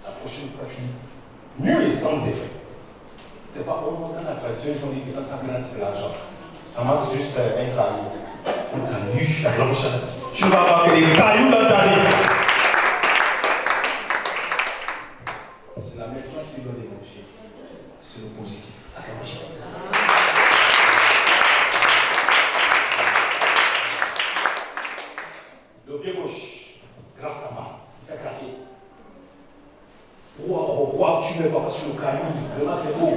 La prochaine fois, tu dis, nul et sans effet. C'est pas au moment dans la tradition, ils ont dit que quand ça gratte, c'est l'argent. Amasse juste un caillou. Un caillou, la cloche. Tu vas avoir des cailloux dans ta vie. C'est la méthode qui doit démanger. C'est le positif. La cloche. Le pied gauche, gratte ta main, fais gratter. Roi, tu mets pas sur le caillou. Le là, c'est beau.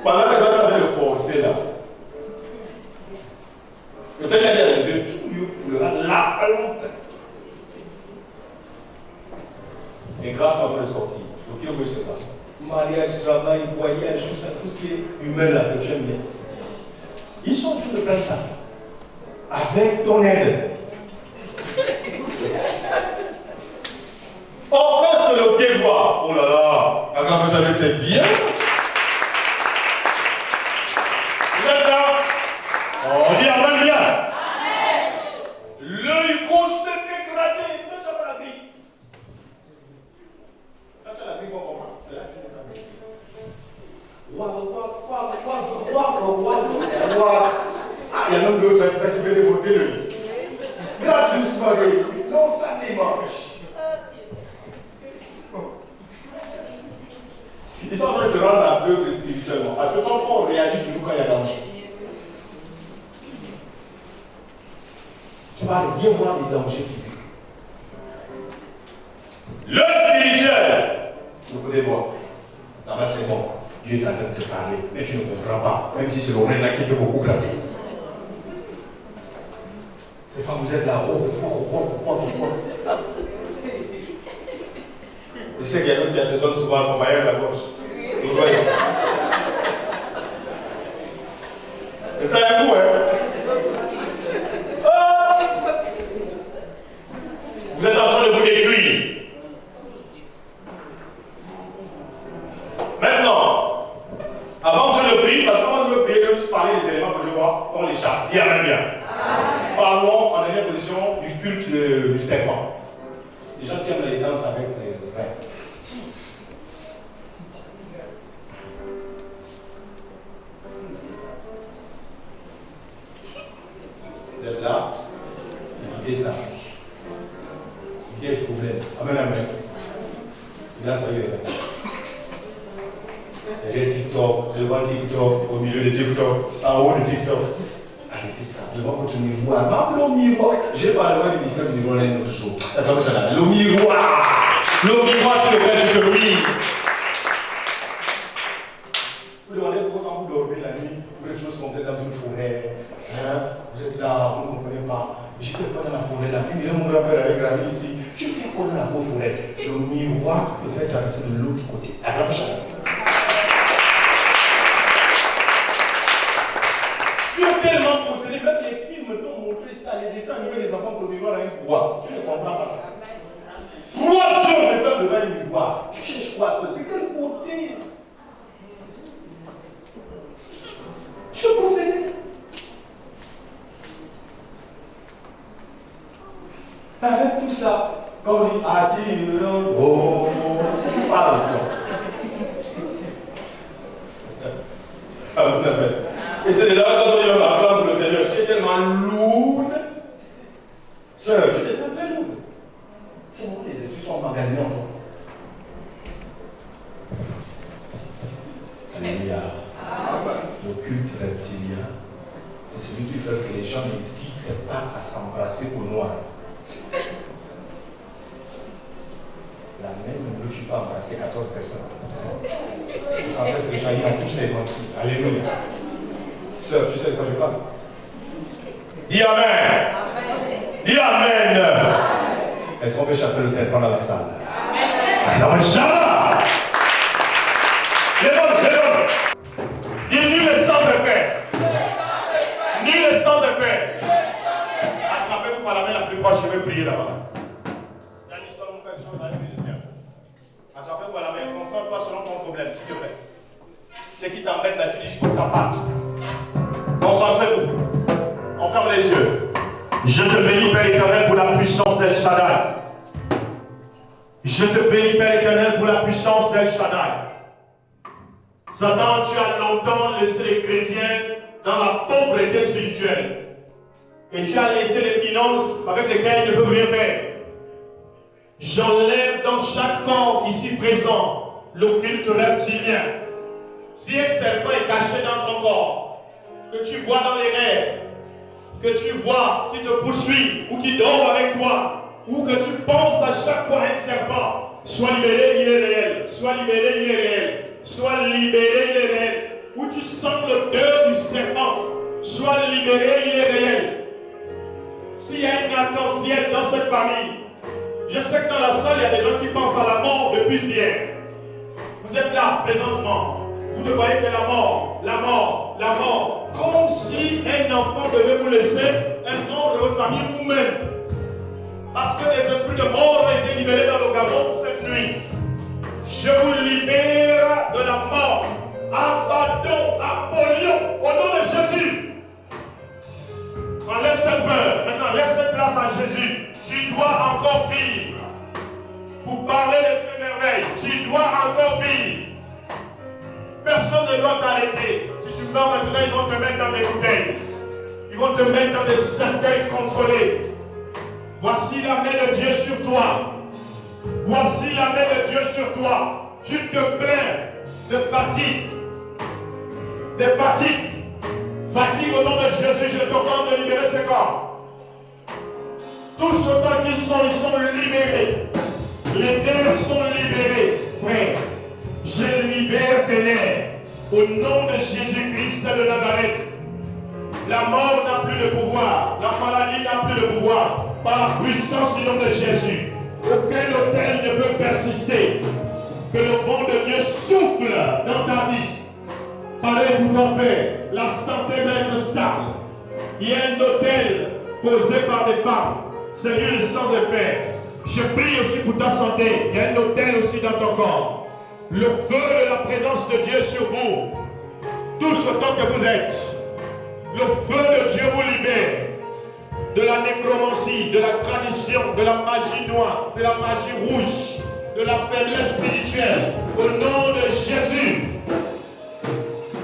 Pendant que tu es le forcer là, le temps il y a des yeux, tout lui coulera la honte. Et grâce à en train de sortir, le pied gauche c'est pas. Mariage, travail, voyage, tout ça, tout ce qui est humain là que tu aimes bien. Ils sont en train de faire ça. Avec ton aide. Oh, quand c'est le pied droit, oh là là, la grande jamais c'est bien. Vous êtes là? Oh, on dit amen bien. L'œil gauche te fait gratter. Non, tu n'as pas la grille. Quand tu as la grille, comment? Là, tu n'as pas la grille. Ah, il y a même d'autres qui veulent dévoter l'œil. Gratte doucement l'œil. Non, ça démarche. Ils sont en train de te rendre aveugle spirituellement. Parce que ton corps réagit toujours quand il y a danger. Tu vas bien voir les dangers physiques. Le spirituel, vous pouvez voir. Là-bas, c'est bon. Dieu est en train de te parler, mais tu ne comprends pas. Même si c'est l'oreille là qui fait beaucoup gratter. C'est quand vous êtes là, Je sais qu'il y a d'autres qui assaisonnent souvent accompagnés à la gauche. Vous voyez ça. Et ça a un coup, hein? Oh! Vous êtes en train de vous détruire. Maintenant, avant que je le prie, parce que quand je le prie, je vais juste parler des éléments que je vois, on les chasse. Il y a même bien. Parlons en dernière position du culte du serpent. Les gens qui aiment les danses avec les reins. Vous êtes là? Écoutez ça. Quel problème? Amen, amen. Là, ça y est. Derrière TikTok, devant TikTok, au milieu de TikTok, en haut de TikTok. Arrêtez ça, devant votre miroir. Même le miroir. J'ai parlé du ministère du miroir l'un autre jour. Attends, le miroir. Le miroir sur lequel tu te ris. Vous demandez pourquoi vous dormez la nuit, vous êtes chose comme dans une forêt. Hein? Vous êtes là, vous ne comprenez pas. J'étais pas dans la forêt là. Puis mon grand-père avait grandi ici. Tu fais quoi dans la pauvre forêt? Le miroir peut faire traverser de l'autre côté. Attrape ça. Tu es tellement possédé, même les films t'ont montré ça, les dessins animés des enfants pour le miroir à un pouvoir. Je ne comprends pas ça. 3 heures de temps devant un miroir. Tu cherches quoi ça? C'est quel côté? Tu es possédé. Avec tout ça, quand on dit oh, tu parles toi. Et c'est de là quand on dit on acclame pour le Seigneur. Tu es tellement lourde. Sœur, tu descends très lourde. C'est bon, les esprits sont emmagasinés en toi. Alléluia. Le culte reptilien, c'est celui qui fait que les gens n'hésitent pas à s'embrasser au noir. La même que tu peux embrasser 14 personnes. Sans cesse, les gens y ont tous les mentis. Alléluia. Sœur, tu sais de quoi je parle? Dis Amen. Dis Amen. Est-ce qu'on peut chasser le serpent dans la salle? Alors, Inch'Allah. Lève-le. Dis nul est sans effet. Nul est sans effet. Attrapez-vous par la main la plus proche, je vais prier là-bas. quelque chose à un musicien. Attrapez-vous à la main, concentre-toi selon ton problème, s'il te plaît. C'est qui t'embête là, tu dis, il faut que ça parte. Concentrez-vous. On ferme les yeux. Je te bénis, Père éternel, pour la puissance d'El Shaddai. Je te bénis, Père éternel, pour la puissance d'El Shaddai. Satan, tu as longtemps laissé les chrétiens dans la pauvreté spirituelle. Et tu as laissé les finances avec lesquelles ils ne peuvent rien faire. J'enlève dans chaque corps ici présent l'occulte reptilien. Si un serpent est caché dans ton corps, que tu vois dans les rêves, que tu vois qui te poursuit ou qui dort avec toi, ou que tu penses à chaque fois à un serpent, sois libéré, il est réel. Sois libéré, il est réel. Sois libéré, il est réel. Où tu sens l'odeur du serpent, sois libéré, il est réel. S'il y a un arc-en-ciel dans cette famille, je sais que dans la salle, il y a des gens qui pensent à la mort depuis hier. Vous êtes là, présentement. Vous ne voyez que la mort, la mort, la mort. Comme si un enfant devait vous laisser un membre de votre famille vous-même. Parce que les esprits de mort ont été libérés dans le Gabon cette nuit. Je vous libère de la mort. Abaddon, Apollyon, au nom de Jésus. Enlève cette peur. Maintenant, laisse cette place à Jésus. Tu dois encore vivre. Pour parler de ces merveilles, tu dois encore vivre. Personne ne doit t'arrêter. Si tu meurs maintenant, ils vont te mettre dans des bouteilles. Ils vont te mettre dans des cercueils contrôlés. Voici la main de Dieu sur toi. Voici la main de Dieu sur toi. Tu te plains de fatigue. De fatigue. Fatigue au nom de Jésus, je te demande de libérer ce corps. Tous autant qu'ils sont, ils sont libérés. Les nerfs sont libérés, frère. Je libère tes nerfs. Au nom de Jésus-Christ de Nazareth. La mort n'a plus de pouvoir. La maladie n'a plus de pouvoir. Par la puissance du nom de Jésus. Aucun hôtel ne peut persister. Que le vent de Dieu souffle dans ta vie. Pareil pour ton père. La santé va être stable. Il y a un hôtel causé par des femmes. C'est l'huile sans effet. Je prie aussi pour ta santé. Il y a un hôtel aussi dans ton corps. Le feu de la présence de Dieu sur vous. Tous autant que vous êtes. Le feu de Dieu vous libère. De la nécromancie, de la tradition, de la magie noire, de la magie rouge, de la faiblesse spirituelle. Au nom de Jésus.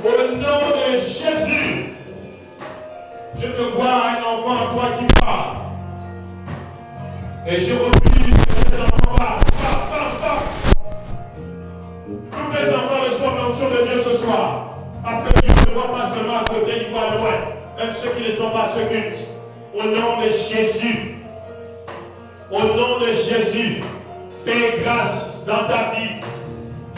Au nom de Jésus. Je te vois un enfant en toi qui parle. Et je replie que cet enfant parle. Tous les enfants reçoivent l'onction de Dieu ce soir. Parce que Dieu ne voit pas seulement à côté, il voit loin. Même ceux qui ne sont pas ce culte. Au nom de Jésus. Au nom de Jésus. Paix, grâce dans ta vie.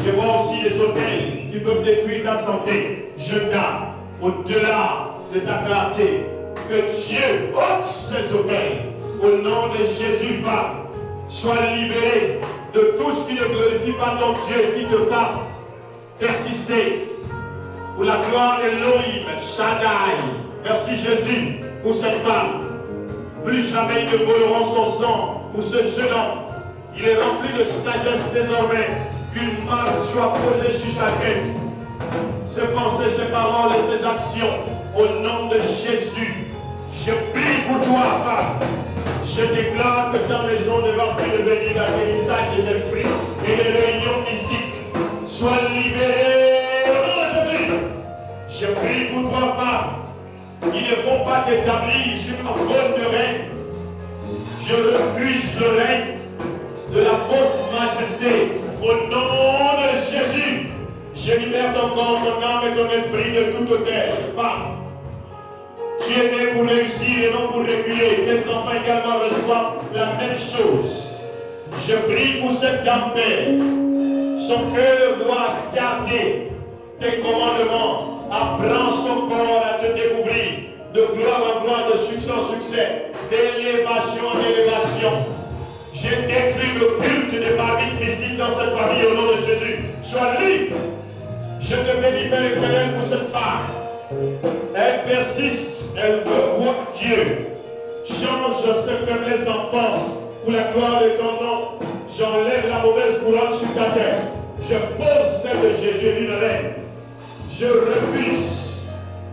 Je vois aussi les hôtels qui peuvent détruire ta santé. Je garde au-delà de ta clarté. Que Dieu ôte ces hôtels. Au nom de Jésus, va. Sois libéré de tout ce qui ne glorifie pas ton Dieu, qui te va persister. Pour la gloire d'Elohim, Shaddai. Merci Jésus pour cette femme. Plus jamais ils ne voleront son sang pour ce jeune homme. Il est rempli de sagesse désormais. Qu'une marque soit posée sur sa tête. Ses pensées, ses paroles et ses actions. Au nom de Jésus. Je prie pour toi, femme. Je déclare que ta maison ne va plus devenir la guérissage des esprits et des réunions mystiques. Sois libérée au nom de Jésus. Je prie pour toi, femme. Ils ne vont pas t'établir sur un trône de règne. Je refuse le règne de la fausse majesté. Au nom de Jésus, je libère ton corps, ton âme et ton esprit de tout hôtel. Femme. Tu es né pour réussir et non pour reculer. Tes enfants également reçoivent la même chose. Je prie pour cette dame père. Son cœur doit garder tes commandements. Apprends son corps à te découvrir. De gloire en gloire, de succès en succès. D'élévation en élévation. J'ai détruit le culte des barbies mystiques dans cette famille au nom de Jésus. Sois libre. Je te bénis, Père éternel, pour cette femme. Elle persiste. Elle veut voir Dieu. Change ses faiblesses en force. pour la gloire de ton nom, j'enlève la mauvaise couronne sur ta tête. Je pose celle de Jésus et d'une reine. Je refuse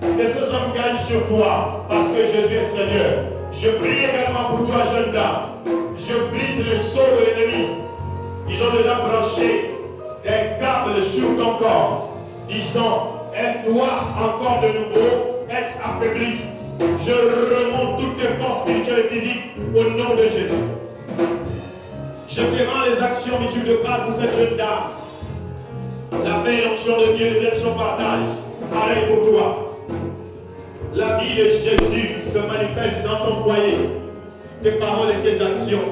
que ces hommes gagnent sur toi parce que Jésus est Seigneur. Je prie également pour toi, jeune dame. Je brise les sceaux de l'ennemi. Ils ont déjà branché des câbles sur ton corps, disant, elle doit encore de nouveau être affaiblie. Je remonte toutes tes forces spirituelles et physiques au nom de Jésus. Je te rends les actions multiples de grâce pour cette jeune dame. La paix et l'onction de Dieu deviennent son partage. Pareil pour toi. La vie de Jésus se manifeste dans ton foyer, tes paroles et tes actions.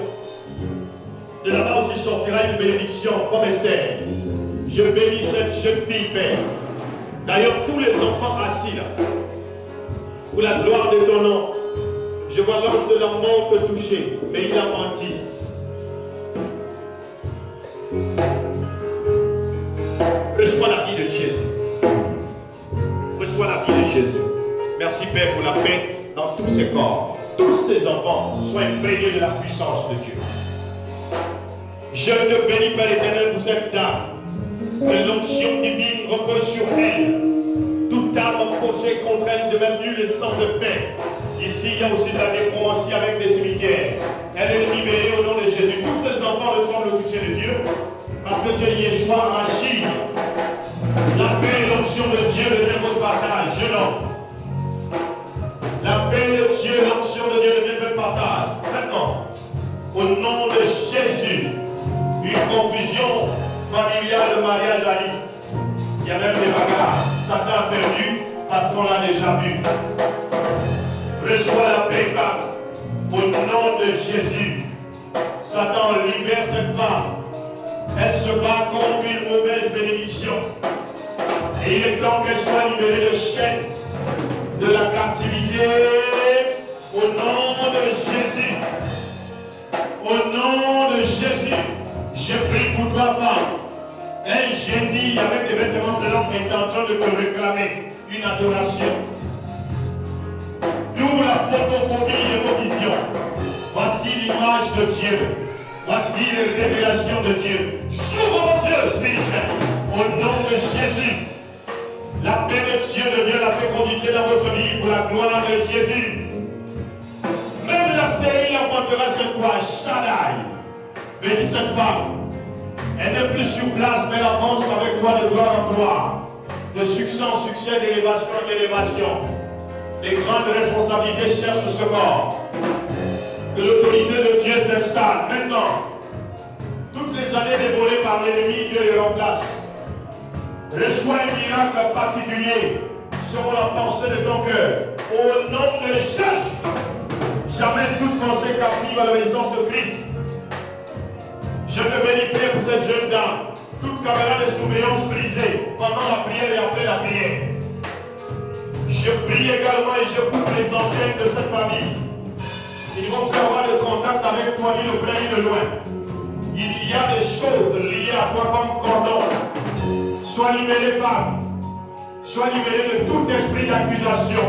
De là-bas aussi sortira une bénédiction comme Esther. Je bénis cette jeune fille, Père. D'ailleurs, tous les enfants assis là, pour la gloire de ton nom, je vois l'ange de la mort te toucher, mais il a menti. Reçois la vie de Jésus. Reçois la vie de Jésus. Merci Père pour la paix dans tous ces corps. Tous ces enfants soient imprégnés de la puissance de Dieu. Je te bénis Père éternel pour cette dame. Que l'onction divine repose sur elle. Toute arme fauchée contre elle demeure nulle et sans effet. Ici, il y a aussi de la nécromancie avec des cimetières. Elle est libérée au nom de Jésus. Tous ces enfants reçoivent le toucher de Dieu. Parce que Dieu Yeshua agit. La paix et l'onction de Dieu devient votre partage, jeune homme. La paix de Dieu et l'onction de Dieu devient votre partage. Maintenant, au nom de Jésus, une confusion familiale de mariage arrive. Il y a même des bagarres. Satan a perdu parce qu'on l'a déjà vu. Reçois la paix, au nom de Jésus. Satan libère cette femme. Elle se bat contre une mauvaise bénédiction. Et il est temps qu'elle soit libérée de chaînes de la captivité au nom de Jésus. Au nom de Jésus, je prie pour toi, femme. Un génie avec des vêtements de l'homme est en train de te réclamer une adoration. D'où la photophobie de vos visions. Voici l'image de Dieu. Voici les révélations de Dieu. J'ouvre vos yeux spirituels. Au nom de Jésus. La paix de Dieu devient la fécondité dans votre vie pour la gloire de Jésus. Même la stérile apportera cette voix. Shaddai. Bénis cette femme. Elle n'est plus sur place, mais elle avance avec toi de gloire en gloire. De succès en succès, d'élévation en élévation. Les grandes responsabilités cherchent ce corps. Que l'autorité de Dieu s'installe. Maintenant, toutes les années dévolées par l'ennemi, Dieu les remplace. Reçois un miracle particulier selon la pensée de ton cœur. Au nom de Jésus, j'amène toute pensée captive à l'obéissance de Christ. Je te bénis Père pour cette jeune dame. Toute caméra de surveillance brisée pendant la prière et après la prière. Je prie également et je coupe les antennes de cette famille. Ils vont faire avoir le contact avec toi ni de près ni de loin. Il y a des choses liées à toi comme cordon. Sois libéré par. Sois libéré de tout esprit d'accusation.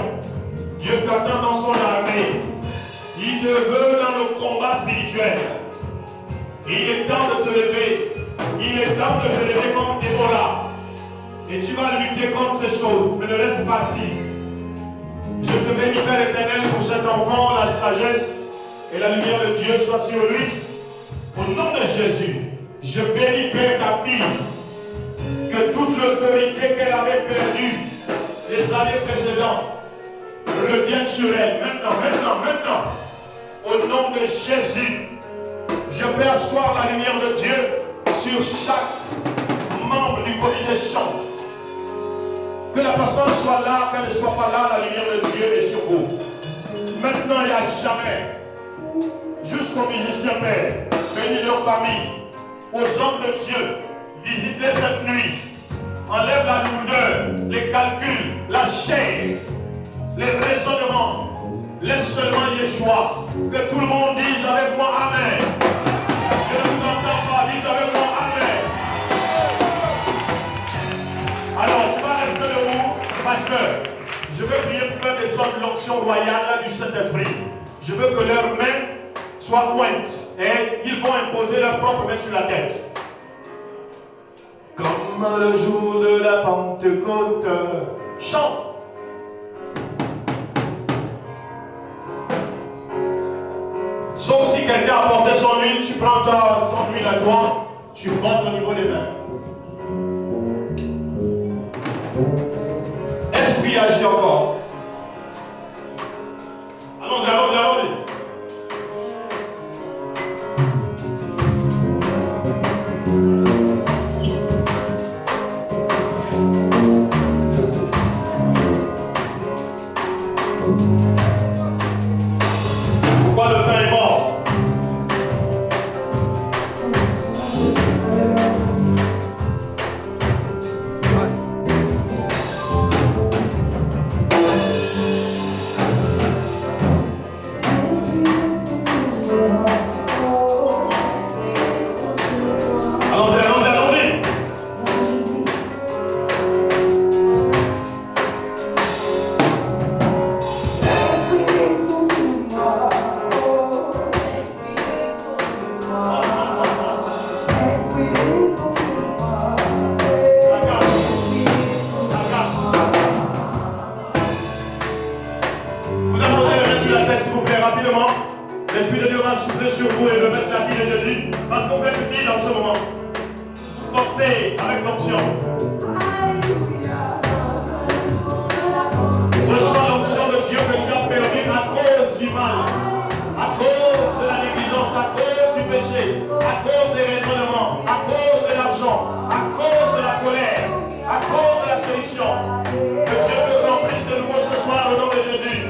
Dieu t'attend dans son armée. Il te veut dans le combat spirituel. Il est temps de te lever. Il est temps de te lever comme Déborah. Et tu vas lutter contre ces choses. Mais ne reste pas assise. Je te bénis, Père éternel, pour cet enfant, la sagesse et la lumière de Dieu soit sur lui. Au nom de Jésus, je bénis, Père, ta fille. Que toute l'autorité qu'elle avait perdue les années précédentes revienne sur elle. Maintenant. Au nom de Jésus, je fais asseoir la lumière de Dieu sur chaque membre du comité chant. Que la personne soit là, qu'elle ne soit pas là, la lumière de Dieu est sur vous. Maintenant et à jamais, jusqu'aux musiciens, Père, bénis leur famille, aux hommes de Dieu, visitez cette nuit, enlève la lourdeur, les calculs, la chair, les raisonnements. Laisse seulement Yeshua. Que tout le monde dise avec moi Amen. Je ne vous entends pas, dites avec moi Amen. Alors tu vas rester debout, pasteur. Je veux prier pour faire descendre l'onction royale du Saint-Esprit. Je veux que leurs mains soient jointes et ta propre main sur la tête. Comme le jour de la Pentecôte. Chante. Sauf si quelqu'un a apporté son huile, tu prends ton huile à toi, tu montes au niveau des mains. Esprit agit encore. Allons-y, allons-y, allons-y. Pourquoi le temps est mort? Allons-y, allons-y, allons-y. Vous apportez le main sur la tête, s'il vous plaît, rapidement. L'Esprit de Dieu va souffler sur vous et remettre la vie de Jésus. Parce qu'on fait une vie dans ce moment. Forcez avec l'onction. Reçois l'onction de Dieu que tu as perdu à cause du mal, à cause de la négligence, à cause du péché, à cause des raisonnements, à cause de l'argent, à cause de la colère, à cause de la séduction. Que Dieu te remplisse de nouveau ce soir au nom de Jésus.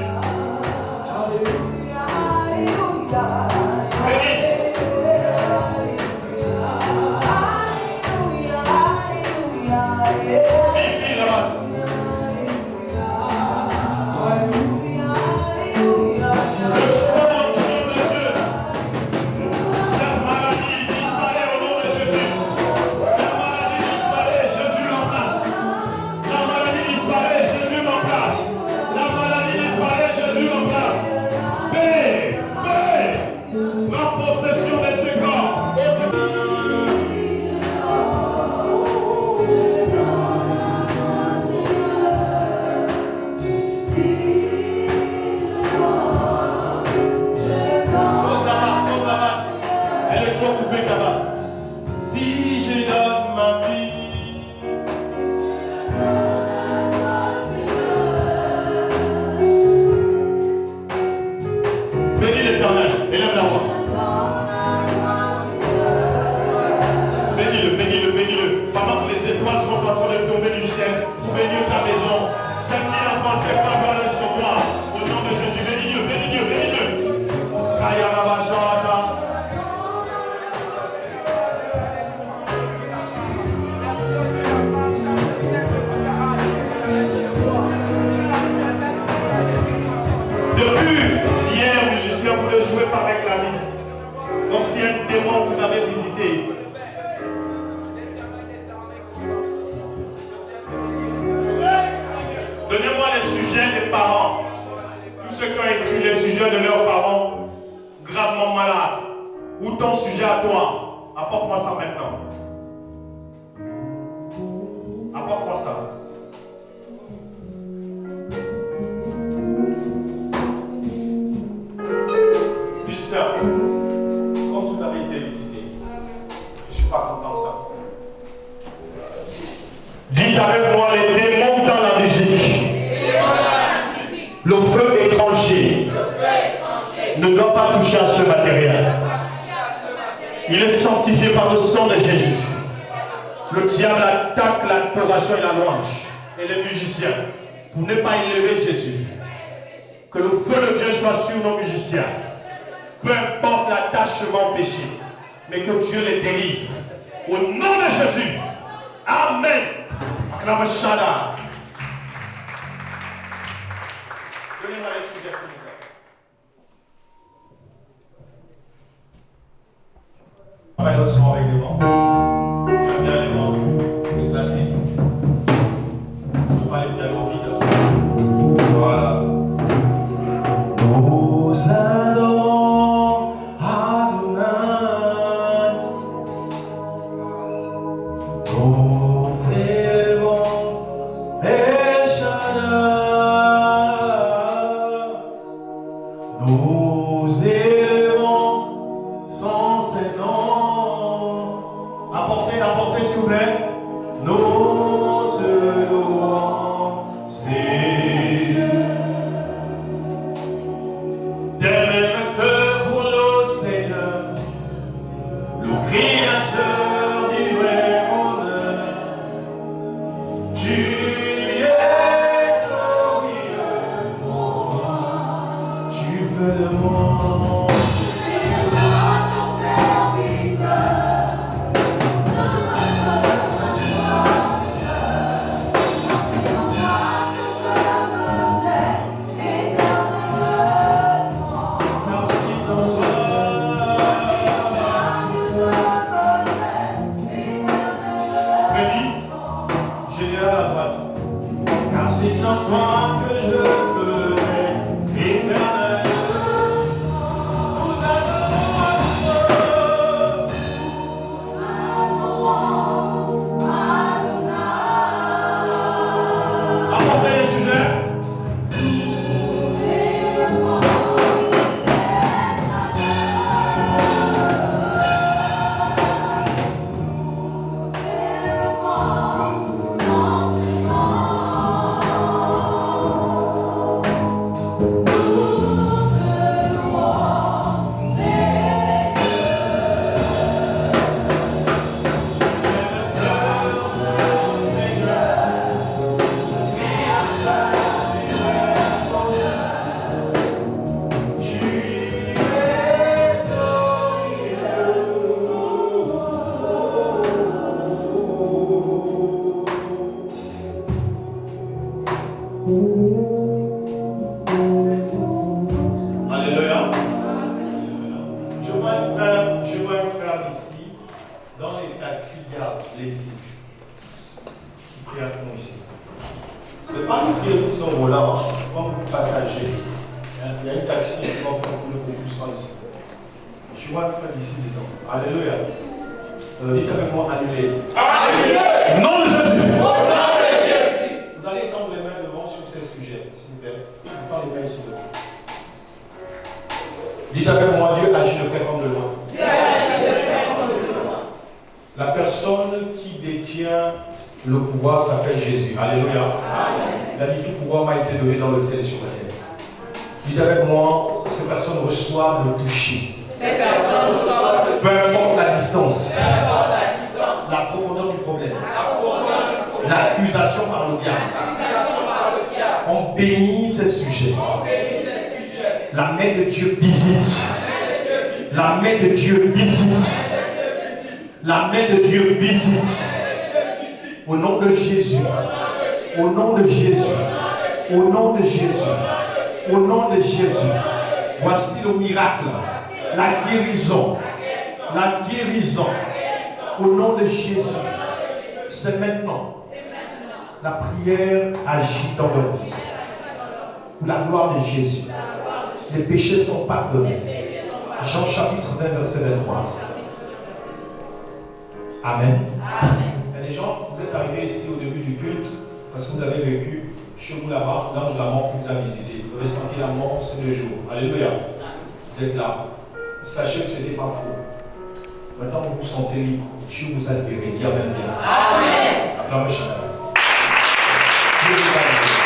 Vive la base. Si je donne ma vie, bénis l'Éternel, élève la voix. Bénis-le, bénis-le, bénis-le. Pendant que les étoiles sont en train de tomber du ciel, pour bénir ta maison. 5000 enfants très favorables sur toi. Au nom de Jésus, bénis Dieu, bénis Dieu, bénis Dieu. Kaya Rabashata. Depuis hier, musicien, vous ne jouez pas avec la vie. Comme si un démon vous avait visité. Donnez-moi les sujets des parents. Tous ceux qui ont écrit les sujets de leurs parents gravement malades. Ou ton sujet à toi. Apporte-moi ça maintenant. Apporte-moi ça. Sœur, quand vous avez été visité, je ne suis pas content de ça. Dites avec moi les démons dans la musique. Le feu étranger ne doit pas toucher à ce matériel. Il est sanctifié par le sang de Jésus. Le diable attaque l'adoration et la louange et les musiciens pour ne pas élever Jésus. Que le feu de Dieu soit sur nos musiciens. Peu importe l'attachement au péché, mais que Dieu les délivre. Au nom de Jésus. Amen. Acclame Shada. Donnez-moi les sujets, s'il vous plaît. On va le soir avec des vents. J'aime bien les vents, les classiques. On va les pianos vides. Voilà. Nous allons Adonai. Nous élevons El Shaddai. Nous élevons son Saint-Nom. Apportez s'il vous plaît. Nous te louons, Seigneur. Des mêmes que pour le Seigneur, le Créateur du vrai monde, tu es glorieux, tu veux de moi. Alléluia. Je vois un frère ici, dans les taxis, il y a ici, qui prie avec nous ici. Ce n'est pas nous qui sont volants, comme passagers. Il y a une taxi qui est comme le propulsant ici. Je vois un frère ici dedans. Alléluia. Dites avec moi, annulé. Annulé. Nom de Jésus. Au nom de Jésus. Vous allez étendre les mains devant sur ces sujets, s'il vous plaît. Étends les mains ici devant. Dites avec moi, Dieu agit de près comme de loin. Dieu agit de près comme de loin. La personne qui détient le pouvoir s'appelle Jésus. Alléluia. Amen. Il a dit tout pouvoir m'a été donné dans le ciel et sur la terre. Dites avec moi, ces personnes reçoivent le toucher. Peu importe la distance, la profondeur du problème, l'accusation par le diable, on bénit ces sujets. La main de Dieu visite. La main de Dieu visite. La main de Dieu visite. Au nom de Jésus. Au nom de Jésus. Au nom de Jésus. Au nom de Jésus. Voici le miracle. La guérison. La guérison. Au nom de Jésus. C'est maintenant. La prière agit dans notre vie. Pour la gloire de Jésus. Les péchés sont pardonnés. Jean chapitre 20, verset 23. Amen. Et les gens, vous êtes arrivés ici au début du culte parce que vous avez vécu chez vous là-bas, l'ange de la mort qui vous a visité. Vous avez senti la mort ces 2 jours. Alléluia. Vous êtes là. Sachez que ce n'était pas faux. Maintenant, vous vous sentez libre. Dieu vous a libéré. Dis Amen bien. Amen. Acclamez chacun. Dieu vous a libéré.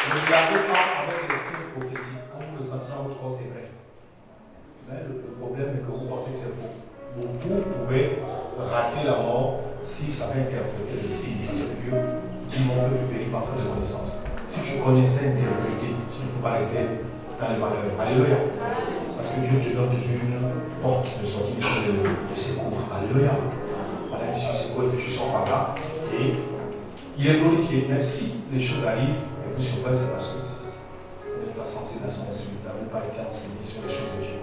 Ne regardez pas avec les signes prophétiques. Quand vous le sentez dans votre corps, c'est vrai. Mais le problème est que vous pensez que c'est faux. Beaucoup pourraient rater la mort si ça avait interprété les signes. Parce que Dieu dit mon peuple périt par faute de connaissance. Si tu connaissais interpréter, tu ne faut pas rester dans les malheurs. Alléluia. Parce que Dieu te donne toujours une porte de sortie de secours. Alléluia. Voilà, il suffit que tu sors par là et il est glorifié. Mais si les choses arrivent, et vous surprenez, c'est parce que vous n'êtes pas sensible à son esprit, vous n'avez pas été enseigné sur les choses de Dieu.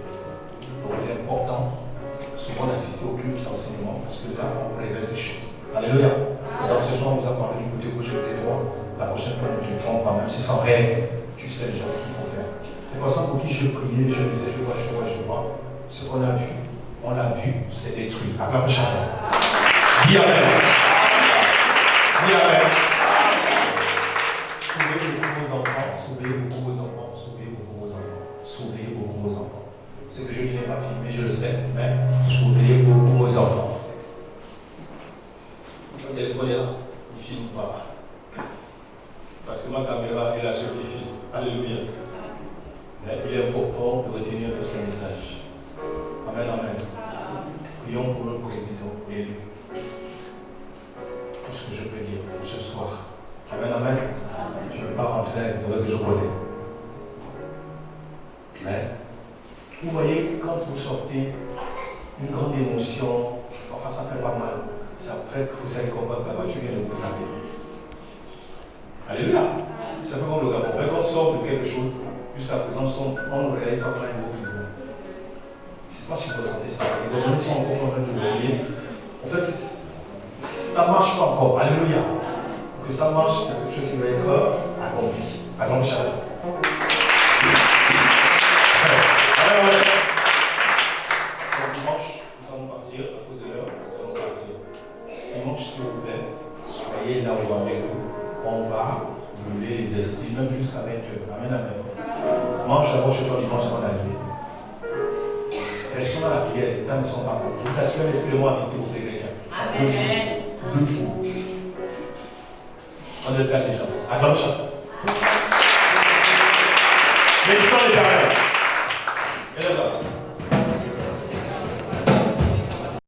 Donc il est important souvent d'assister au culte d'enseignement parce que là on révèle ces choses. Alléluia. Donc ce soir on vous a parlé du côté gauche et du côté droit. La prochaine fois ne te trompe pas, même si sans rêve, tu sais déjà ce qu'il faut faire. Les personnes pour qui je priais, je disais, je vois. Ce qu'on a vu, on l'a vu, c'est détruit. Acclamez chacun. Dis Amen. Dis Amen. Sauvez beaucoup vos enfants, sauvez beaucoup vos enfants, sauvez beaucoup vos enfants, sauvez beaucoup vos enfants. Ce que je dis n'est pas filmé, je le sais, mais sauvez beaucoup vos enfants. Mon téléphone est là, il ne filme pas. Parce que ma caméra est là sur les films. Alléluia. Mais il est important de retenir tous ces messages. Amen, amen. Prions pour le président élu. Tout ce que je peux dire pour ce soir. Amen, amen. Je ne vais pas rentrer dans ce que je connais. Mais, vous voyez, quand vous sortez une grande émotion, enfin ça fait pas mal. C'est après que vous allez comprendre que la voiture vient de vous frapper. Alléluia. C'est un peu comme le Gabon. Quand on sort de quelque chose, jusqu'à présent, on nous réalise en plein gros business. Je ne sais pas si vous ressentez ça. Les Gabonais sont encore en train de briller. En fait, ça ne marche pas encore. Alléluia. Pour que ça marche, il y a quelque chose qui va être accompli. À grande chaleur. Dimanche, nous allons partir à cause de l'heure. Nous allons partir. Dimanche, s'il vous plaît, soyez là au rendez-vous. On va brûler les esprits, même jusqu'à 20h. Amen, amen. Mange d'abord chez toi dimanche avant d'arriver. Restons dans la prière, les temps ne sont pas bons. Je vous assure, l'esprit de moi a visité vos chrétiens. Amen. 2 jours. 2 jours. On est prêts déjà. Acclame ça.